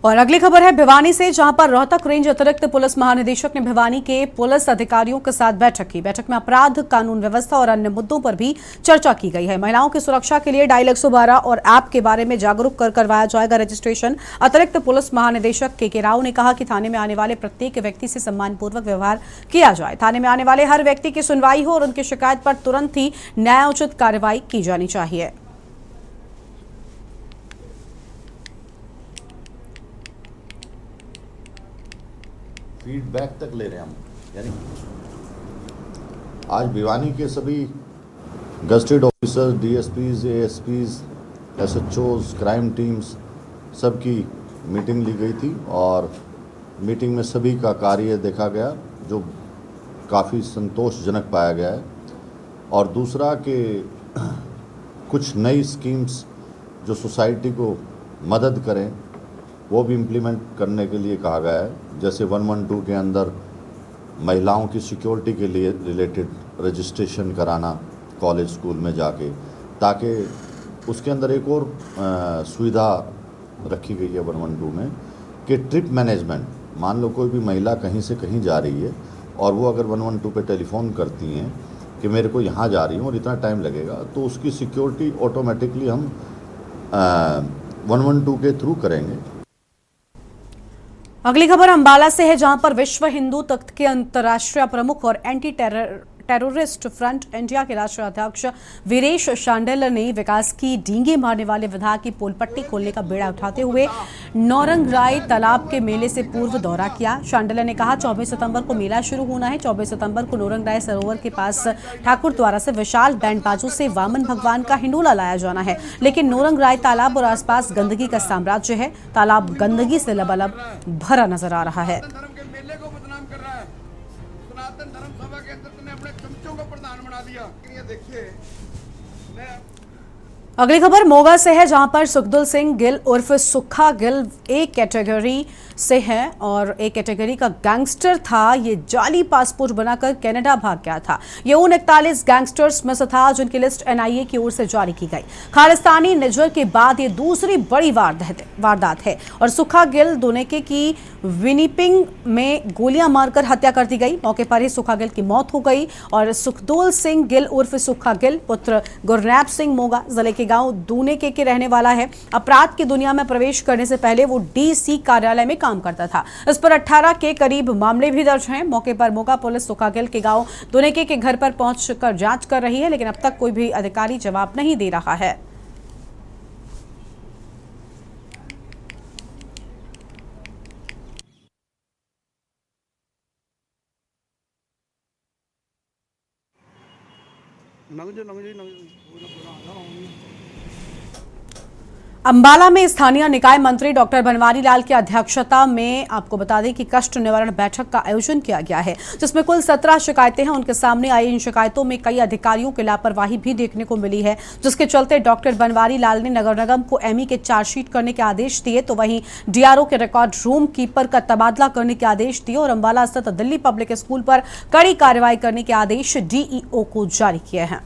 और अगली खबर है भिवानी से, जहां पर रोहतक रेंज अतिरिक्त पुलिस महानिदेशक ने भिवानी के पुलिस अधिकारियों के साथ बैठक की। बैठक में अपराध, कानून व्यवस्था और अन्य मुद्दों पर भी चर्चा की गई है। महिलाओं की सुरक्षा के लिए डायल 112 और ऐप के बारे में जागरूक कर करवाया जाएगा रजिस्ट्रेशन। अतिरिक्त पुलिस महानिदेशक के राव ने कहा कि थाने में आने वाले प्रत्येक व्यक्ति से सम्मानपूर्वक व्यवहार किया जाए। थाने में आने वाले हर व्यक्ति की सुनवाई हो और उनकी शिकायत पर तुरंत ही न्यायोचित कार्रवाई की जानी चाहिए। फीडबैक तक ले रहे हैं हम। यानी आज भिवानी के सभी gazetted officers, DSPs, ASPs, SHOs, crime teams सबकी मीटिंग ली गई थी और मीटिंग में सभी का कार्य देखा गया जो काफ़ी संतोषजनक पाया गया है। और दूसरा कि कुछ नई स्कीम्स जो सोसाइटी को मदद करें वो भी इम्प्लीमेंट करने के लिए कहा गया है। जैसे 112 के अंदर महिलाओं की सिक्योरिटी के लिए रिलेटेड रजिस्ट्रेशन कराना कॉलेज स्कूल में जाके, ताकि उसके अंदर एक और सुविधा रखी गई है 112 में कि ट्रिप मैनेजमेंट। मान लो कोई भी महिला कहीं से कहीं जा रही है और वो अगर 112 पे टेलीफोन करती हैं कि मेरे को यहाँ जा रही हूँ और इतना टाइम लगेगा, तो उसकी सिक्योरिटी ऑटोमेटिकली हम 112 के थ्रू करेंगे। अगली खबर अंबाला से है, जहां पर विश्व हिंदू तख्त के अंतर्राष्ट्रीय प्रमुख और एंटी टेररिस्ट फ्रंट इंडिया के राष्ट्रीय अध्यक्ष वीरेश शांडिल्य ने विकास की डींगे मारने वाले विधायक की पोल पट्टी खोलने का बेड़ा उठाते हुए नौरंगराय तालाब के मेले से पूर्व दौरा किया। शांडिल्य ने कहा 24 सितंबर को मेला शुरू होना है। 24 सितंबर को नौरंगराय सरोवर के पास ठाकुर द्वारा से विशाल बैंड बाजों से वामन भगवान का हिंडोला लाया जाना है, लेकिन नौरंगराय तालाब और आसपास गंदगी का साम्राज्य है। तालाब गंदगी से लबालब भरा नजर आ रहा है। अगली खबर मोगा से है, जहां पर सुखदुल सिंह गिल उर्फ सुखा गिल ए कैटेगरी से है और ए कैटेगरी का गैंगस्टर था। ये जाली पासपोर्ट बनाकर कनाडा भाग गया था। ये उन 41 गैंगस्टर्स में से था जिनकी लिस्ट एनआईए की ओर से जारी की गई। खालिस्तानी निजर के बाद ये दूसरी बड़ी वारदात है और सुखा गिल दोनेके की विनिपिंग में गोलियां मारकर हत्या कर दी गई। मौके पर ही सुखा गिल की मौत हो गई और सुखदुल सिंह गिल उर्फ सुखा गिल पुत्र गुरनैब सिंह मोगा जिले के गांव दूनेके के रहने वाला है। अपराध की दुनिया में प्रवेश करने से पहले वो डीसी कार्यालय में काम करता था। इस पर 18 के करीब मामले भी दर्ज हैं। मौके पर मोगा पुलिस सुखा गिल के गांव दूनेके के घर पर पहुंचकर जांच कर रही है, लेकिन अब तक कोई भी अधिकारी जवाब नहीं दे रहा है। अंबाला में स्थानीय निकाय मंत्री डॉक्टर बनवारी लाल की अध्यक्षता में आपको बता दें कि कष्ट निवारण बैठक का आयोजन किया गया है, जिसमें कुल 17 शिकायतें हैं। उनके सामने आई इन शिकायतों में कई अधिकारियों की लापरवाही भी देखने को मिली है, जिसके चलते डॉक्टर बनवारी लाल ने नगर निगम को एमई के चार्जशीट करने के आदेश दिए, तो वहीं डीआरओ के रिकॉर्ड रूम कीपर का तबादला करने के आदेश दिए और अंबाला स्थित दिल्ली पब्लिक स्कूल पर कड़ी कार्रवाई करने के आदेश डीईओ को जारी किए हैं।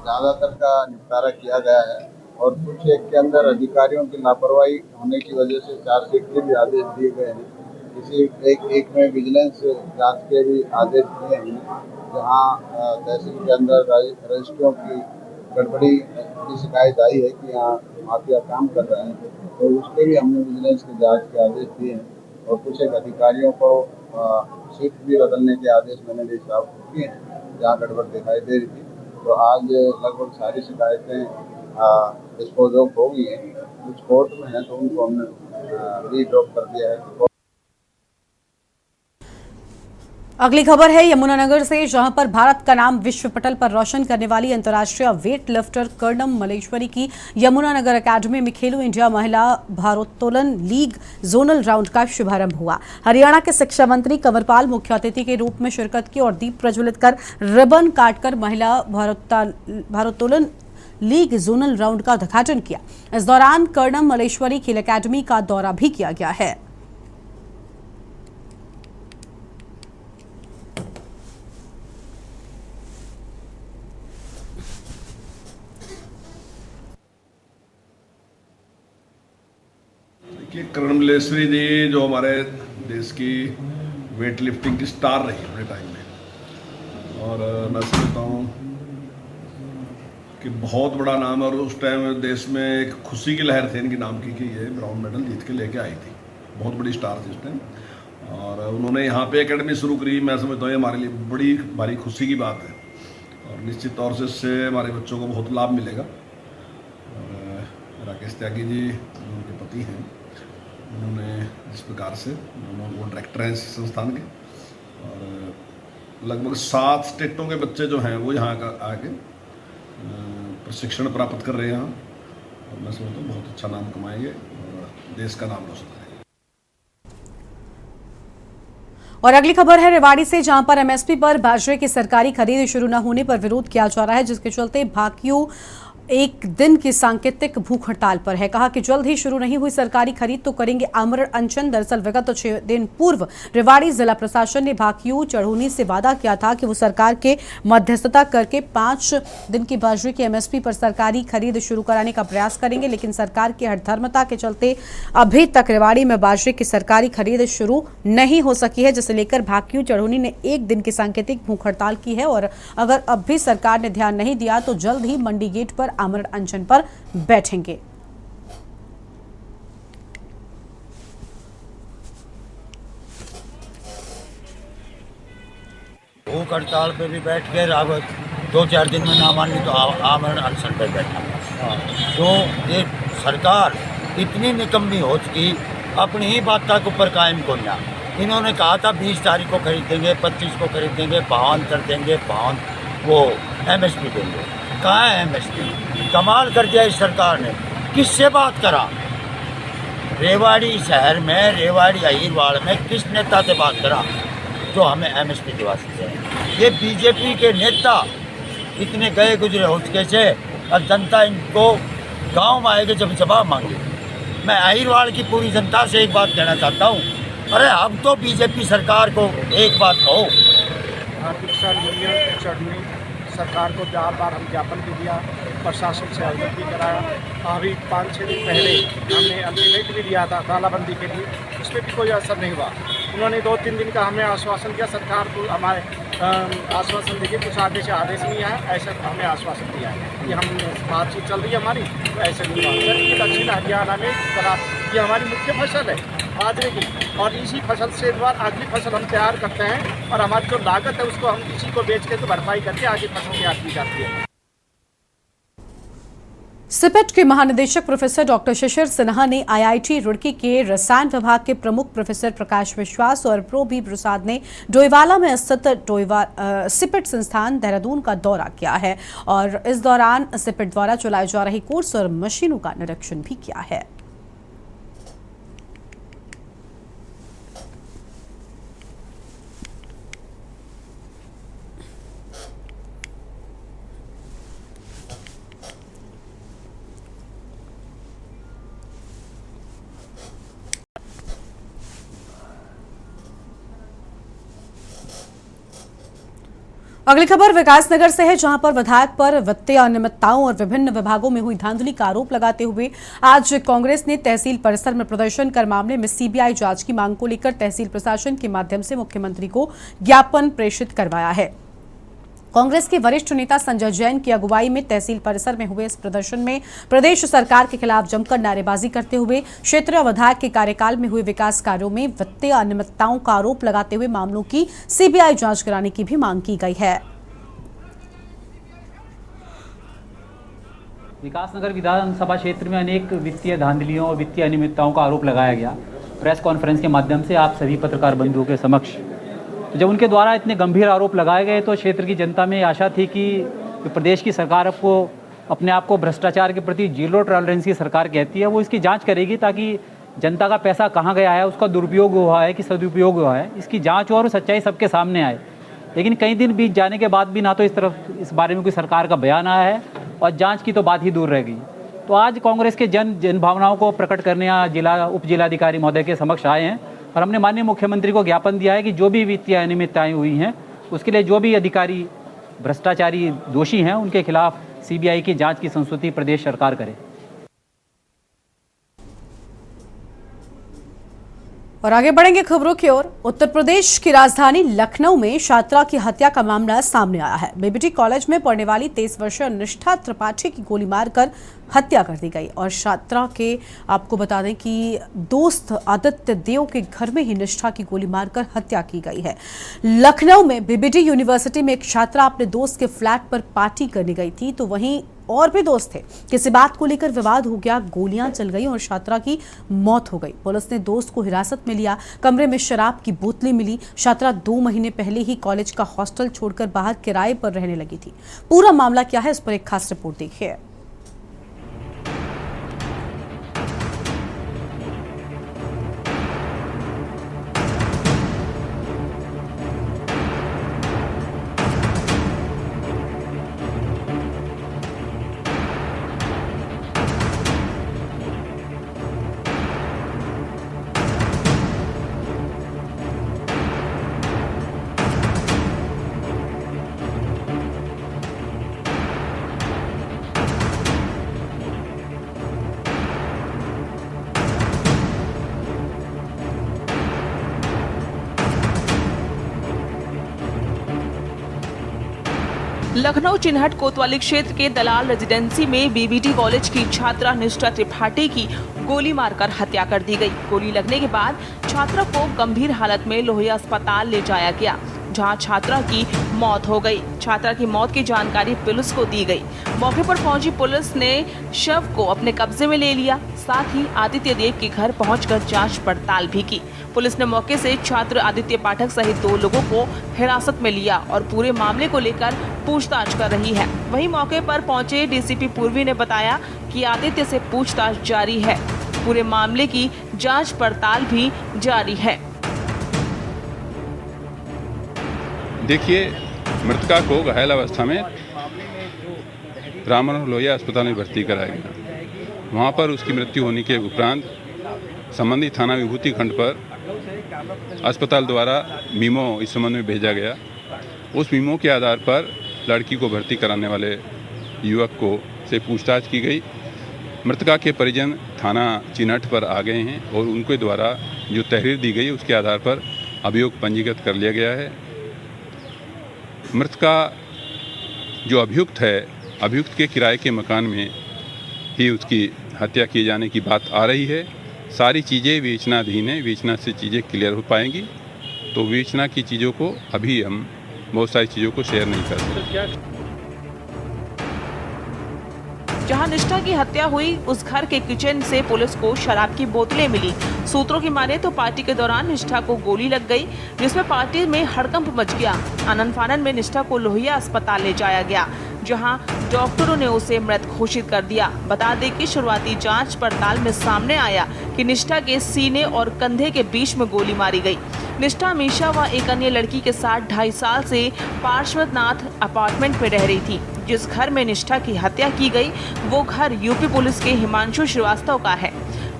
ज़्यादातर का निपटारा किया गया है और कुछ एक के अंदर अधिकारियों की लापरवाही होने की वजह से चार्जशीट के भी आदेश दिए गए हैं। किसी एक में विजिलेंस जांच के भी आदेश दिए हैं, जहां तहसील के अंदर रजिस्ट्रियों की गड़बड़ी की शिकायत आई है कि यहाँ माफिया काम कर रहे हैं, तो उसके भी हमने विजिलेंस की जाँच के आदेश दिए हैं और कुछ एक अधिकारियों को सीट भी बदलने के आदेश मैंने भी साफ किए हैं जहाँ गड़बड़ दिखाई दे रही थी। तो आज लगभग सारी शिकायतें डिस्पोज ऑफ हो गई हैं। कुछ कोर्ट में हैं तो उनको हमने रीड्रॉप कर दिया है। अगली खबर है यमुनानगर से, जहां पर भारत का नाम विश्व पटल पर रोशन करने वाली अंतर्राष्ट्रीय वेट लिफ्टर कर्णम मलेश्वरी की यमुनानगर एकेडमी में खेलो इंडिया महिला भारोत्तोलन लीग जोनल राउंड का शुभारंभ हुआ। हरियाणा के शिक्षा मंत्री कंवरपाल मुख्य अतिथि के रूप में शिरकत की और दीप प्रज्वलित कर रिबन काटकर महिला भारोत्तोलन लीग जोनल राउंड का उद्घाटन किया। इस दौरान कर्णम मलेश्वरी खेल अकेडमी का दौरा भी किया गया है। कि करण मल्लेश्वरी जी जो हमारे देश की वेट लिफ्टिंग की स्टार रही अपने टाइम में, और मैं समझता हूँ कि बहुत बड़ा नाम है, और उस टाइम देश में एक खुशी की लहर थी इनके नाम की कि ये ब्राउन मेडल जीत के लेके आई थी। बहुत बड़ी स्टार थी उस टाइम, और उन्होंने यहाँ पे एकेडमी शुरू करी। मैं समझता हूँ ये हमारे लिए बड़ी भारी खुशी की बात है, और निश्चित तौर से इससे हमारे बच्चों को बहुत लाभ मिलेगा। और राकेश त्यागी जी जो उनके पति हैं, उन्होंने जिस प्रकार से वो डायरेक्टर हैं इस संस्थान के, और लगभग 7 स्टेटों के बच्चे जो हैं वो यहाँ का आके प्रशिक्षण प्राप्त कर रहे हैं यहाँ, और मैं समझता हूँ बहुत अच्छा नाम कमाएंगे और देश का नाम रोशन करेंगे। और अगली खबर है रेवाड़ी से, जहां पर एमएसपी पर बाजरे की सरकारी खरीद शुरू न होने पर विरोध किया जा रहा है, जिसके चलते भाकियों एक दिन की सांकेतिक भूख हड़ताल पर है। कहा कि जल्द ही शुरू नहीं हुई सरकारी खरीद तो करेंगे आमरण अनशन। दरअसल विगत 6 दिन पूर्व रेवाड़ी जिला प्रशासन ने भाकियों चढ़ोनी से वादा किया था कि वो सरकार के मध्यस्थता करके 5 दिन की बाजरे की एमएसपी पर सरकारी खरीद शुरू कराने का प्रयास करेंगे, लेकिन सरकार की हठधर्मता के चलते अभी तक रेवाड़ी में बाजरे की सरकारी खरीद शुरू नहीं हो सकी है, जिसे लेकर भाकियों चढ़ोनी ने 1 दिन की सांकेतिक भूख हड़ताल की है। और अगर अब भी सरकार ने ध्यान नहीं दिया तो जल्द ही मंडी गेट पर आमरण अनशन पर बैठेंगे। भूख हड़ताल पे भी बैठ के रावत 2-4 दिन में ना मानी तो आमरण अनशन पे बैठा। तो ये सरकार इतनी निकम्मी हो चुकी, अपनी ही बात के ऊपर कायम को ना। इन्होंने कहा था 20 तारीख को खरीदेंगे, 25 को खरीदेंगे, 52 कर देंगे, 52 वो एमएसपी देंगे। कहाँ है एमएसपी? कमाल कर दिया इस सरकार ने। किससे बात करा? रेवाड़ी शहर में, रेवाड़ी अहिरवाड़ में किस नेता से बात करा जो हमें एमएसपी दिवा सकते हैं? ये बीजेपी के नेता इतने गए गुजरे हो चुके से, और जनता इनको गांव में आएगी जब जवाब मांगे। मैं अहिरवाड़ की पूरी जनता से एक बात कहना चाहता हूँ, अरे हम तो बीजेपी सरकार को एक बात कहो। आर्थिक यूनियन सरकार को 4 बार हम ज्ञापन भी दिया, प्रशासन से अवगत भी कराया। अभी 5-6 दिन पहले हमने अल्टीमेट भी दिया था तालाबंदी के लिए, उस पर भी कोई असर नहीं हुआ। उन्होंने 2-3 दिन का हमें आश्वासन दिया, सरकार को हमारे आश्वासन देखिए कुछ आगे से आदेश नहीं आया, ऐसा हमें आश्वासन दिया है कि हम बातचीत चल रही है हमारी, तो ऐसे नहीं हुआ। जबकि दक्षिण हरियाणा में ये हमारी मुख्य फसल है बाजरे की, और इसी फसल से द्वारा अगली फसल हम तैयार करते हैं, और हमारी जो लागत है उसको हम इसी को बेच के तो भरपाई करके आगे फसल तैयार की जाती है। सिपेट के महानिदेशक प्रोफेसर डॉक्टर शिशिर सिन्हा ने आईआईटी रुड़की के रसायन विभाग के प्रमुख प्रोफेसर प्रकाश विश्वास और प्रो बी प्रसाद ने डोईवाला में स्थित सिपेट संस्थान देहरादून का दौरा किया है, और इस दौरान सिपेट द्वारा चलाए जा रहे कोर्स और मशीनों का निरीक्षण भी किया है। अगली खबर विकासनगर से है, जहां पर विधायक पर वित्तीय अनियमितताओं और विभिन्न विभागों में हुई धांधली का आरोप लगाते हुए आज कांग्रेस ने तहसील परिसर में प्रदर्शन कर मामले में सीबीआई जांच की मांग को लेकर तहसील प्रशासन के माध्यम से मुख्यमंत्री को ज्ञापन प्रेषित करवाया है। कांग्रेस के वरिष्ठ नेता संजय जैन की अगुवाई में तहसील परिसर में हुए इस प्रदर्शन में प्रदेश सरकार के खिलाफ जमकर नारेबाजी करते हुए क्षेत्रीय विधायक के कार्यकाल में हुए विकास कार्यों में वित्तीय अनियमितताओं का आरोप लगाते हुए मामलों की सीबीआई जांच कराने की भी मांग की गई है। विकासनगर विधानसभा क्षेत्र में अनेक वित्तीय धांधलियों और वित्तीय अनियमितताओं का आरोप लगाया गया। प्रेस कॉन्फ्रेंस के माध्यम से आप सभी पत्रकार बंधुओं के समक्ष तो जब उनके द्वारा इतने गंभीर आरोप लगाए गए तो क्षेत्र की जनता में आशा थी कि प्रदेश की सरकार को अपने आप को भ्रष्टाचार के प्रति 0 टॉलरेंस की सरकार कहती है, वो इसकी जांच करेगी ताकि जनता का पैसा कहाँ गया है, उसका दुरुपयोग हुआ है कि सदुपयोग हुआ है, इसकी जांच और सच्चाई सबके सामने आए। लेकिन कई दिन बीत जाने के बाद भी ना तो इस बारे में कोई सरकार का बयान आया है और जांच की तो बात ही दूर रह गई। तो आज कांग्रेस के जन भावनाओं को प्रकट करने यहाँ उप जिलाधिकारी महोदय के समक्ष आए हैं और हमने माननीय मुख्यमंत्री को ज्ञापन दिया है कि जो भी वित्तीय अनियमितताएं हुई हैं उसके लिए जो भी अधिकारी भ्रष्टाचारी दोषी हैं उनके खिलाफ सीबीआई की जांच की संस्तुति प्रदेश सरकार करे। और आगे बढ़ेंगे खबरों की ओर। उत्तर प्रदेश की राजधानी लखनऊ में छात्रा की हत्या का मामला सामने आया है। बीबीटी कॉलेज में पढ़ने वाली 23 वर्षीय निष्ठा त्रिपाठी की गोली मारकर हत्या कर दी गई और छात्रा के आपको बता दें कि दोस्त आदित्य देव के घर में ही निष्ठा की गोली मारकर हत्या की गई है। लखनऊ में बीबीटी यूनिवर्सिटी में एक छात्रा अपने दोस्त के फ्लैट पर पार्टी करने गई थी, तो वहीं और भी दोस्त थे। किसी बात को लेकर विवाद हो गया, गोलियां चल गई और छात्रा की मौत हो गई। पुलिस ने दोस्त को हिरासत में लिया। कमरे में शराब की बोतलें मिली। छात्रा 2 महीने पहले ही कॉलेज का हॉस्टल छोड़कर बाहर किराए पर रहने लगी थी। पूरा मामला क्या है, इस पर एक खास रिपोर्ट देखिए। लखनऊ चिन्हट कोतवाली क्षेत्र के दलाल रेजिडेंसी में बीबीटी कॉलेज की छात्रा निष्ठा त्रिपाठी की गोली मारकर हत्या कर दी गई। गोली लगने के बाद छात्रा को गंभीर हालत में लोहिया अस्पताल ले जाया गया, जहां छात्रा की मौत हो गई। छात्रा की मौत की जानकारी पुलिस को दी गई। मौके पर पहुंची पुलिस ने शव को अपने कब्जे में ले लिया। साथ ही आदित्य देव के घर पहुंचकर जांच पड़ताल भी की। पुलिस ने मौके से छात्र आदित्य पाठक सहित 2 लोगों को हिरासत में लिया और पूरे मामले को लेकर पूछताछ कर रही है। वहीं मौके पर पहुंचे डीसीपी पूर्वी ने बताया कि आदित्य से पूछताछ जारी है। पूरे मामले की जांच पड़ताल भी जारी है। देखिए, मृतका को घायल अवस्था में राममनोहर लोहिया अस्पताल में भर्ती कराया गया। वहाँ पर उसकी मृत्यु होने के उपरांत संबंधित थाना विभूति खंड पर अस्पताल द्वारा मीमो इस संबंध में भेजा गया। उस मीमो के आधार पर लड़की को भर्ती कराने वाले युवक को से पूछताछ की गई। मृतका के परिजन थाना चिन्हट पर आ गए हैं और उनके द्वारा जो तहरीर दी गई उसके आधार पर अभियोग पंजीकृत कर लिया गया है। मृतका जो अभियुक्त है, अभियुक्त के किराए के मकान में ही उसकी हत्या किए जाने की बात आ रही है। सारी चीज़ें विवेचनाधीन है, विवेचना से चीज़ें क्लियर हो पाएंगी। तो विवेचना की चीज़ों को अभी हम बहुत सारी चीज़ों को शेयर नहीं कर सकते। जहां निष्ठा की हत्या हुई उस घर के किचन से पुलिस को शराब की बोतलें मिली। सूत्रों की माने तो पार्टी के दौरान निष्ठा को गोली लग गई, जिसमें पार्टी में हड़कंप मच गया। आनन फानन में निष्ठा को लोहिया अस्पताल ले जाया गया, जहां डॉक्टरों ने उसे मृत घोषित कर दिया। बता दें कि शुरुआती जांच पड़ताल में सामने आया कि निष्ठा के सीने और कंधे के बीच में गोली मारी गई। निष्ठा मीशा व एक अन्य लड़की के साथ 2.5 साल से पार्श्वनाथ अपार्टमेंट में रह रही थी। जिस घर में निष्ठा की हत्या की गई वो घर यूपी पुलिस के हिमांशु श्रीवास्तव का है।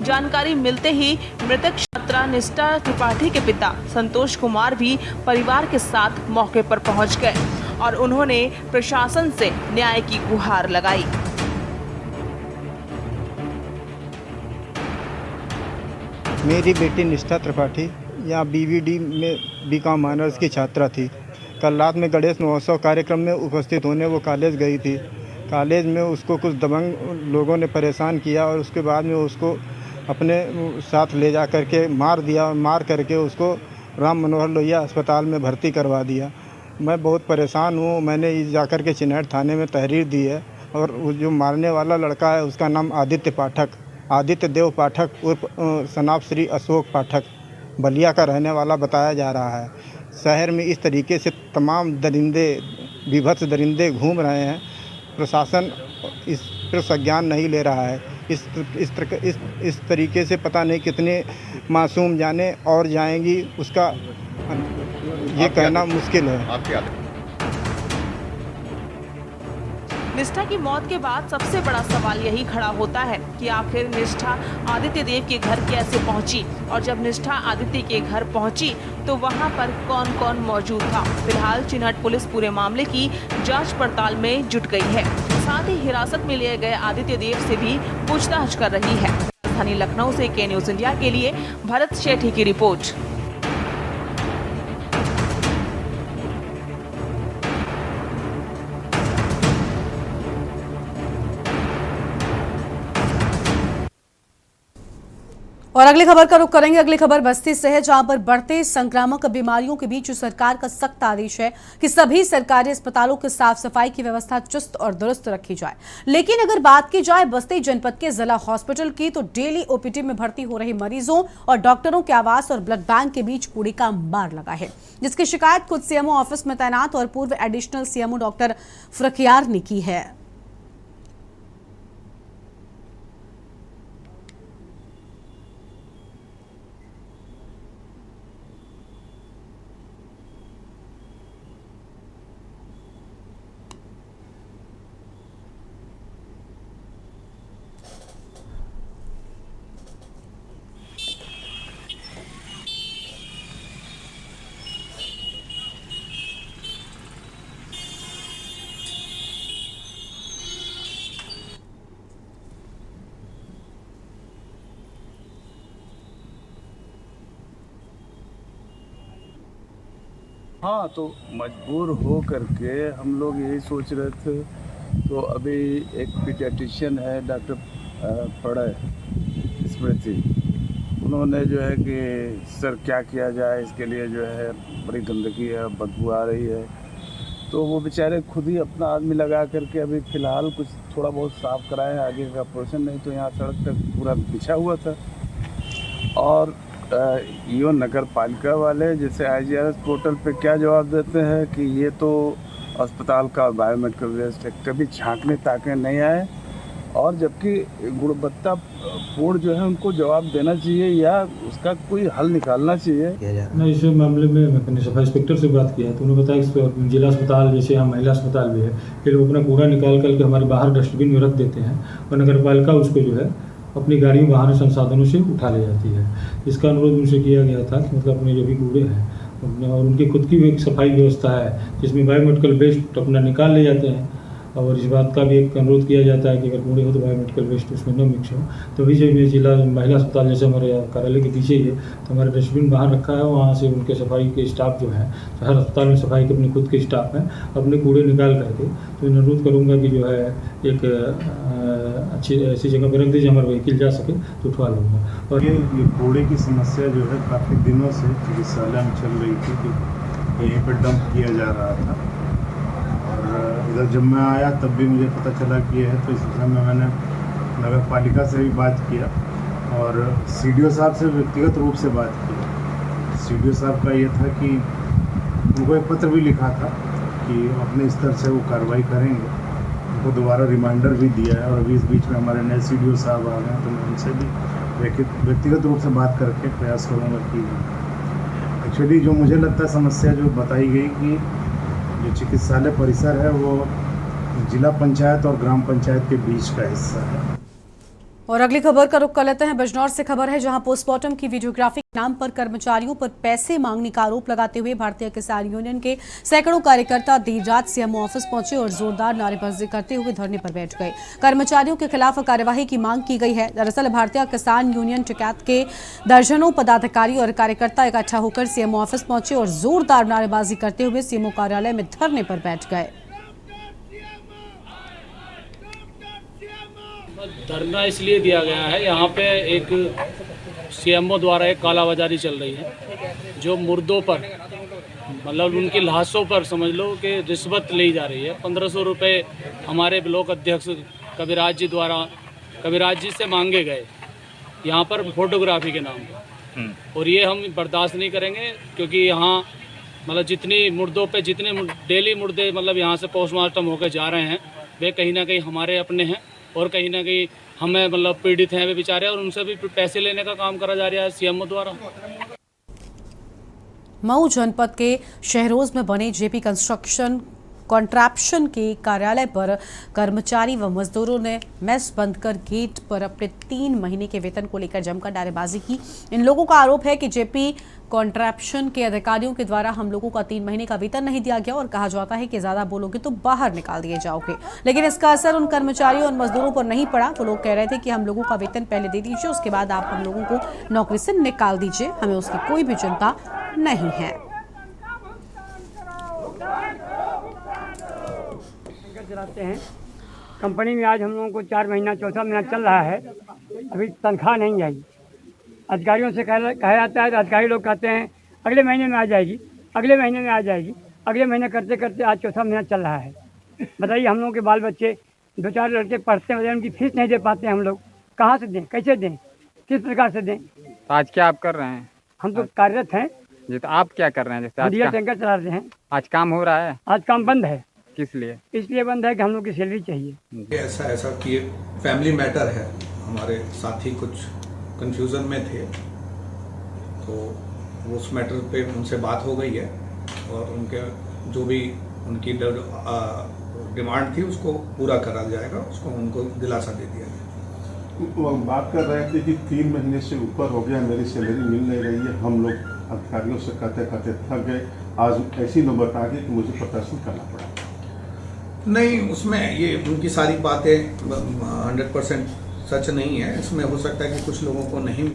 जानकारी मिलते ही मृतक छात्रा निष्ठा त्रिपाठी के पिता संतोष कुमार भी परिवार के साथ मौके पर पहुंच गए और उन्होंने प्रशासन से न्याय की गुहार लगाई। मेरी बेटी निष्ठा त्रिपाठी यहाँ बीवीडी में बीकॉम माइनर्स की छात्रा थी। कल रात में गणेश महोत्सव कार्यक्रम में उपस्थित होने वो कॉलेज गई थी। कॉलेज में उसको कुछ दबंग लोगों ने परेशान किया और उसके बाद में उसको अपने साथ ले जा करके मार दिया। मार करके उसको राम मनोहर लोहिया अस्पताल में भर्ती करवा दिया। मैं बहुत परेशान हूँ। मैंने जाकर के चिन्हट थाने में तहरीर दी है और जो मारने वाला लड़का है उसका नाम आदित्य पाठक, आदित्य देव पाठक उर्फ सनाब श्री अशोक पाठक बलिया का रहने वाला बताया जा रहा है। शहर में इस तरीके से तमाम दरिंदे, विभत्स दरिंदे घूम रहे हैं। प्रशासन इस पर संज्ञान नहीं ले रहा है। इस तरीके से पता नहीं कितने मासूम जाने और जाएंगी, उसका ये कहना मुश्किल है। निष्ठा की मौत के बाद सबसे बड़ा सवाल यही खड़ा होता है कि आखिर निष्ठा आदित्य देव के घर कैसे पहुंची, और जब निष्ठा आदित्य के घर पहुंची तो वहां पर कौन कौन मौजूद था। फिलहाल चिन्हट पुलिस पूरे मामले की जांच पड़ताल में जुट गई है। साथ ही हिरासत में लिए गए आदित्य देव से भी पूछताछ कर रही है। राजधानी लखनऊ से के न्यूज इंडिया के लिए भरत शेठी की रिपोर्ट। और अगली खबर का रुख करेंगे। अगली खबर बस्ती से है, जहां पर बढ़ते संक्रामक बीमारियों के बीच सरकार का सख्त आदेश है कि सभी सरकारी अस्पतालों की साफ सफाई की व्यवस्था चुस्त और दुरुस्त रखी जाए। लेकिन अगर बात की जाए बस्ती जनपद के जिला हॉस्पिटल की, तो डेली ओपीडी में भर्ती हो रहे मरीजों और डॉक्टरों के आवास और ब्लड बैंक के बीच कूड़े का अंबार लगा है, जिसकी शिकायत खुद सीएमओ ऑफिस में तैनात और पूर्व एडिशनल सीएमओ डॉक्टर फ्रखियार ने की है। हाँ, तो मजबूर हो करके हम लोग यही सोच रहे थे। तो अभी एक पीडियाट्रिशियन है डॉक्टर पड़े स्मृति, उन्होंने जो है कि सर क्या किया जाए, इसके लिए जो है बड़ी गंदगी है, बदबू आ रही है। तो वो बेचारे खुद ही अपना आदमी लगा करके अभी फ़िलहाल कुछ थोड़ा बहुत साफ़ कराए, आगे का पोर्शन नहीं तो यहाँ सड़क तक पूरा बिछा हुआ था। और यो नगर पालिका वाले जैसे IGRS पोर्टल पे क्या जवाब देते हैं कि ये तो अस्पताल का बायोमेडिकल वेस्ट है, कभी झांकने ताकने नहीं आए। और जबकि गुणवत्ता बोर्ड जो है उनको जवाब देना चाहिए या उसका कोई हल निकालना चाहिए। मैं इस मामले में मैंने सफाई इंस्पेक्टर से बात किया तो उन्होंने बताया कि जिला अस्पताल जैसे यहाँ महिला अस्पताल भी है, ये लोग अपना कूड़ा निकाल करके हमारे बाहर डस्टबिन में रख देते हैं और नगर पालिका उसको जो है अपनी गाड़ियों वाहन संसाधनों से उठा ले जाती है। इसका अनुरोध उनसे किया गया था कि मतलब अपने जो भी कूड़े हैं और उनकी खुद की भी एक सफाई व्यवस्था है जिसमें बायोमेडिकल वेस्ट अपना निकाल ले जाते हैं। और इस बात का भी एक अनुरोध किया जाता है कि अगर कूड़े हो तो बायोमेडिकल वेस्ट उसमें न मिक्स हो। तो अभी जो जिला महिला अस्पताल जैसे हमारे कार्यालय के पीछे ही है तो हमारा डस्टबिन बाहर रखा है, वहाँ से उनके सफाई के स्टाफ जो है, हर अस्पताल में सफाई के अपने खुद के स्टाफ हैं, अपने कूड़े निकाल करके तो अनुरोध करूँगा कि जो है एक अच्छी ऐसी जगह पर रख दीजिए हमारा व्हीकल जा सके तो उठवा लूँगा। और ये कूड़े की समस्या जो है काफ़ी दिनों से चिकित्सालय में चल रही थी कि यहीं पर डंप किया जा रहा था। और इधर जब मैं आया तब भी मुझे पता चला कि ये है, तो इस विषय में मैंने नगर पालिका से भी बात किया और CDO साहब से व्यक्तिगत रूप से बात की। CDO साहब का ये था कि उनको एक पत्र भी लिखा था कि अपने स्तर से वो कार्रवाई करेंगे, उनको दोबारा रिमाइंडर भी दिया है। और अभी इस बीच में हमारे नए CDO साहब आ गए तो मैं उनसे भी व्यक्तिगत रूप से बात करके प्रयास करूँगा कि एक्चुअली जो मुझे लगता है समस्या जो बताई गई कि जो चिकित्सालय परिसर है वो जिला पंचायत और ग्राम पंचायत के बीच का हिस्सा है। और अगली खबर का रुख कर लेते हैं। बिजनौर से खबर है, जहां पोस्टमार्टम की वीडियोग्राफी के नाम पर कर्मचारियों पर पैसे मांगने का आरोप लगाते हुए भारतीय किसान यूनियन के सैकड़ों कार्यकर्ता देर रात CMO ऑफिस पहुंचे और जोरदार नारेबाजी करते हुए धरने पर बैठ गए। कर्मचारियों के खिलाफ कार्यवाही की मांग की गई है। दरअसल भारतीय किसान यूनियन टिकैत के दर्जनों पदाधिकारी और कार्यकर्ता इकट्ठा होकर CMO ऑफिस पहुंचे और जोरदार नारेबाजी करते हुए CMO कार्यालय में धरने पर बैठ गए। धरना इसलिए दिया गया है, यहाँ पे एक CMO द्वारा एक कालाबाजारी चल रही है, जो मुर्दों पर मतलब उनकी लाशों पर समझ लो कि रिश्वत ली जा रही है। 1500 रुपये हमारे ब्लॉक अध्यक्ष कविराज जी द्वारा कविराज जी से मांगे गए यहाँ पर फोटोग्राफी के नाम पर, और ये हम बर्दाश्त नहीं करेंगे क्योंकि यहाँ मतलब जितनी मुर्दों पे जितने डेली मुर्दे मतलब यहाँ से पोस्टमार्टम होकर जा रहे हैं वे कहीं ना कहीं हमारे अपने हैं और कहीं ना कहीं हमें मतलब पीड़ित हैं वे बेचारे, और उनसे भी पैसे लेने का काम करा जा रहा है CMO द्वारा। मऊ जनपद के शहरोज में बने JP कंस्ट्रक्शन कॉन्ट्रैप्शन के कार्यालय पर कर्मचारी व मजदूरों ने मेस बंद कर गेट पर अपने 3 महीने के वेतन को लेकर जमकर नारेबाजी की। इन लोगों का आरोप है कि जेपी कॉन्ट्रैप्शन के अधिकारियों के द्वारा हम लोगों का 3 महीने का वेतन नहीं दिया गया और कहा जाता है कि ज्यादा बोलोगे तो बाहर निकाल दिए जाओगे। लेकिन इसका असर उन कर्मचारियों और मजदूरों पर नहीं पड़ा। वो लोग कह रहे थे कि हम लोगों का वेतन पहले दे दीजिए, उसके बाद आप हम लोगों को नौकरी से निकाल दीजिए, हमें उसकी कोई भी चिंता नहीं है। चलाते हैं कंपनी में, आज हम लोगों को 4 महीना 4था महीना चल रहा है, अभी तनख्वाह नहीं आई। अधिकारियों से कहा जाता है तो अधिकारी लोग कहते हैं अगले महीने में आ जाएगी, अगले महीने में आ जाएगी, अगले महीने करते करते आज 4था महीना चल रहा है। बताइए, हम लोगों के बाल बच्चे 2-4 लड़के पढ़ते हैं, उनकी फीस नहीं दे पाते, हम लोग कहाँ से दें, कैसे दें, किस प्रकार से दें? तो आज क्या आप कर रहे हैं? हम तो कार्यरत हैं जी। तो आप क्या कर रहे हैं? जैसे आज डीजल टैंकर चला रहे हैं। आज काम हो रहा है? आज काम बंद है। किस लिए? इसलिए बंद है कि हम लोग की सैलरी चाहिए। ऐसा कि फैमिली मैटर है, हमारे साथी कुछ कंफ्यूजन में थे, तो उस मैटर पे उनसे बात हो गई है और उनके जो भी उनकी डिमांड थी उसको पूरा करा जाएगा, उसको उनको दिलासा दे दिया गया। वो बात कर रहे थे कि 3 महीने से ऊपर हो गया, मेरी सैलरी मिल नहीं रही है, हम लोग अधिकारियों से कहते कहते थक गए, आज ऐसी नौबत आ गई कि मुझे प्रदर्शन करना पड़ा। नहीं, उसमें ये उनकी सारी बातें 100% सच नहीं है, इसमें हो सकता है कि कुछ लोगों को नहीं।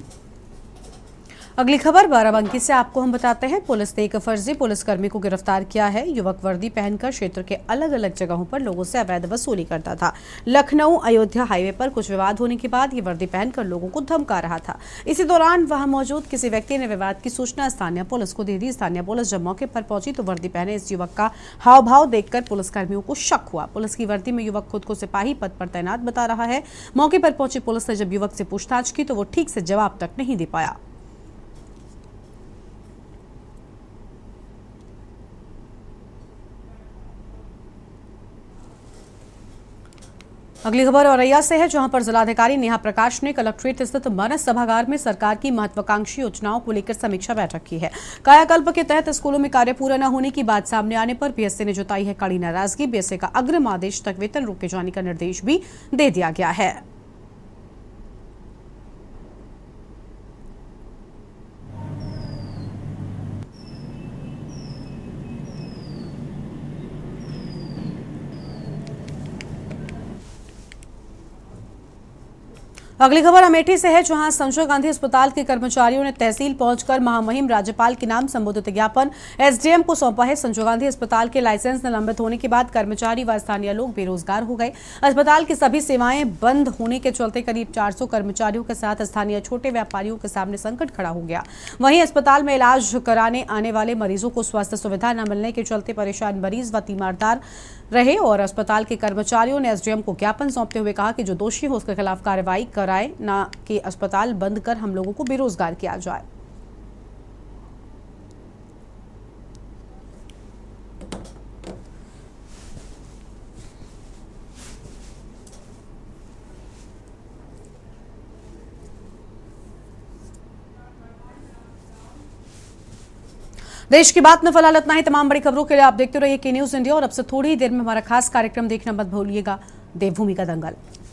अगली खबर बाराबंकी से आपको हम बताते हैं। पुलिस ने एक फर्जी पुलिसकर्मी को गिरफ्तार किया है। युवक वर्दी पहनकर क्षेत्र के अलग अलग जगहों पर लोगों से अवैध वसूली करता था। लखनऊ अयोध्या हाईवे पर कुछ विवाद होने के बाद ये वर्दी पहनकर लोगों को धमका रहा था। इसी दौरान वहां मौजूद किसी व्यक्ति ने विवाद की सूचना स्थानीय पुलिस को दे दी। स्थानीय पुलिस जब मौके पर पहुंची तो वर्दी पहने इस युवक का हाव भाव देखकर पुलिसकर्मियों को शक हुआ। पुलिस की वर्दी में युवक खुद को सिपाही पद पर तैनात बता रहा है। मौके पर पहुंची पुलिस ने जब युवक से पूछताछ की तो वो ठीक से जवाब तक नहीं दे पाया। अगली खबर औरैया से है, जहां पर जिलाधिकारी नेहा प्रकाश ने कलेक्ट्रेट स्थित मानस सभागार में सरकार की महत्वाकांक्षी योजनाओं को लेकर समीक्षा बैठक की है। कायाकल्प के तहत स्कूलों में कार्य पूरा न होने की बात सामने आने पर बीएसए ने जताई है कड़ी नाराजगी। बीएसए का अग्रिम आदेश तक वेतन रोके जाने का निर्देश भी दे दिया गया है। अगली खबर अमेठी से है, जहां संजय गांधी अस्पताल के कर्मचारियों ने तहसील पहुंचकर महामहिम राज्यपाल के नाम संबोधित ज्ञापन एसडीएम को सौंपा है। संजय गांधी अस्पताल के लाइसेंस निलंबित होने के बाद कर्मचारी व स्थानीय लोग बेरोजगार हो गए। अस्पताल की सभी सेवाएं बंद होने के चलते करीब 400 कर्मचारियों के साथ स्थानीय छोटे व्यापारियों के सामने संकट खड़ा हो गया। वहीं अस्पताल में इलाज कराने आने वाले मरीजों को स्वास्थ्य सुविधा न मिलने के चलते परेशान मरीज व तीमारदार रहे और अस्पताल के कर्मचारियों ने एसडीएम को ज्ञापन सौंपते हुए कहा कि जो दोषी हो उसके खिलाफ कार्रवाई कराए, न कि अस्पताल बंद कर हम लोगों को बेरोजगार किया जाए। देश की बात में फिलहाल इतना ही। तमाम बड़ी खबरों के लिए आप देखते रहिए के न्यूज़ इंडिया और अब से थोड़ी देर में हमारा खास कार्यक्रम देखना मत भूलिएगा, देवभूमि का दंगल।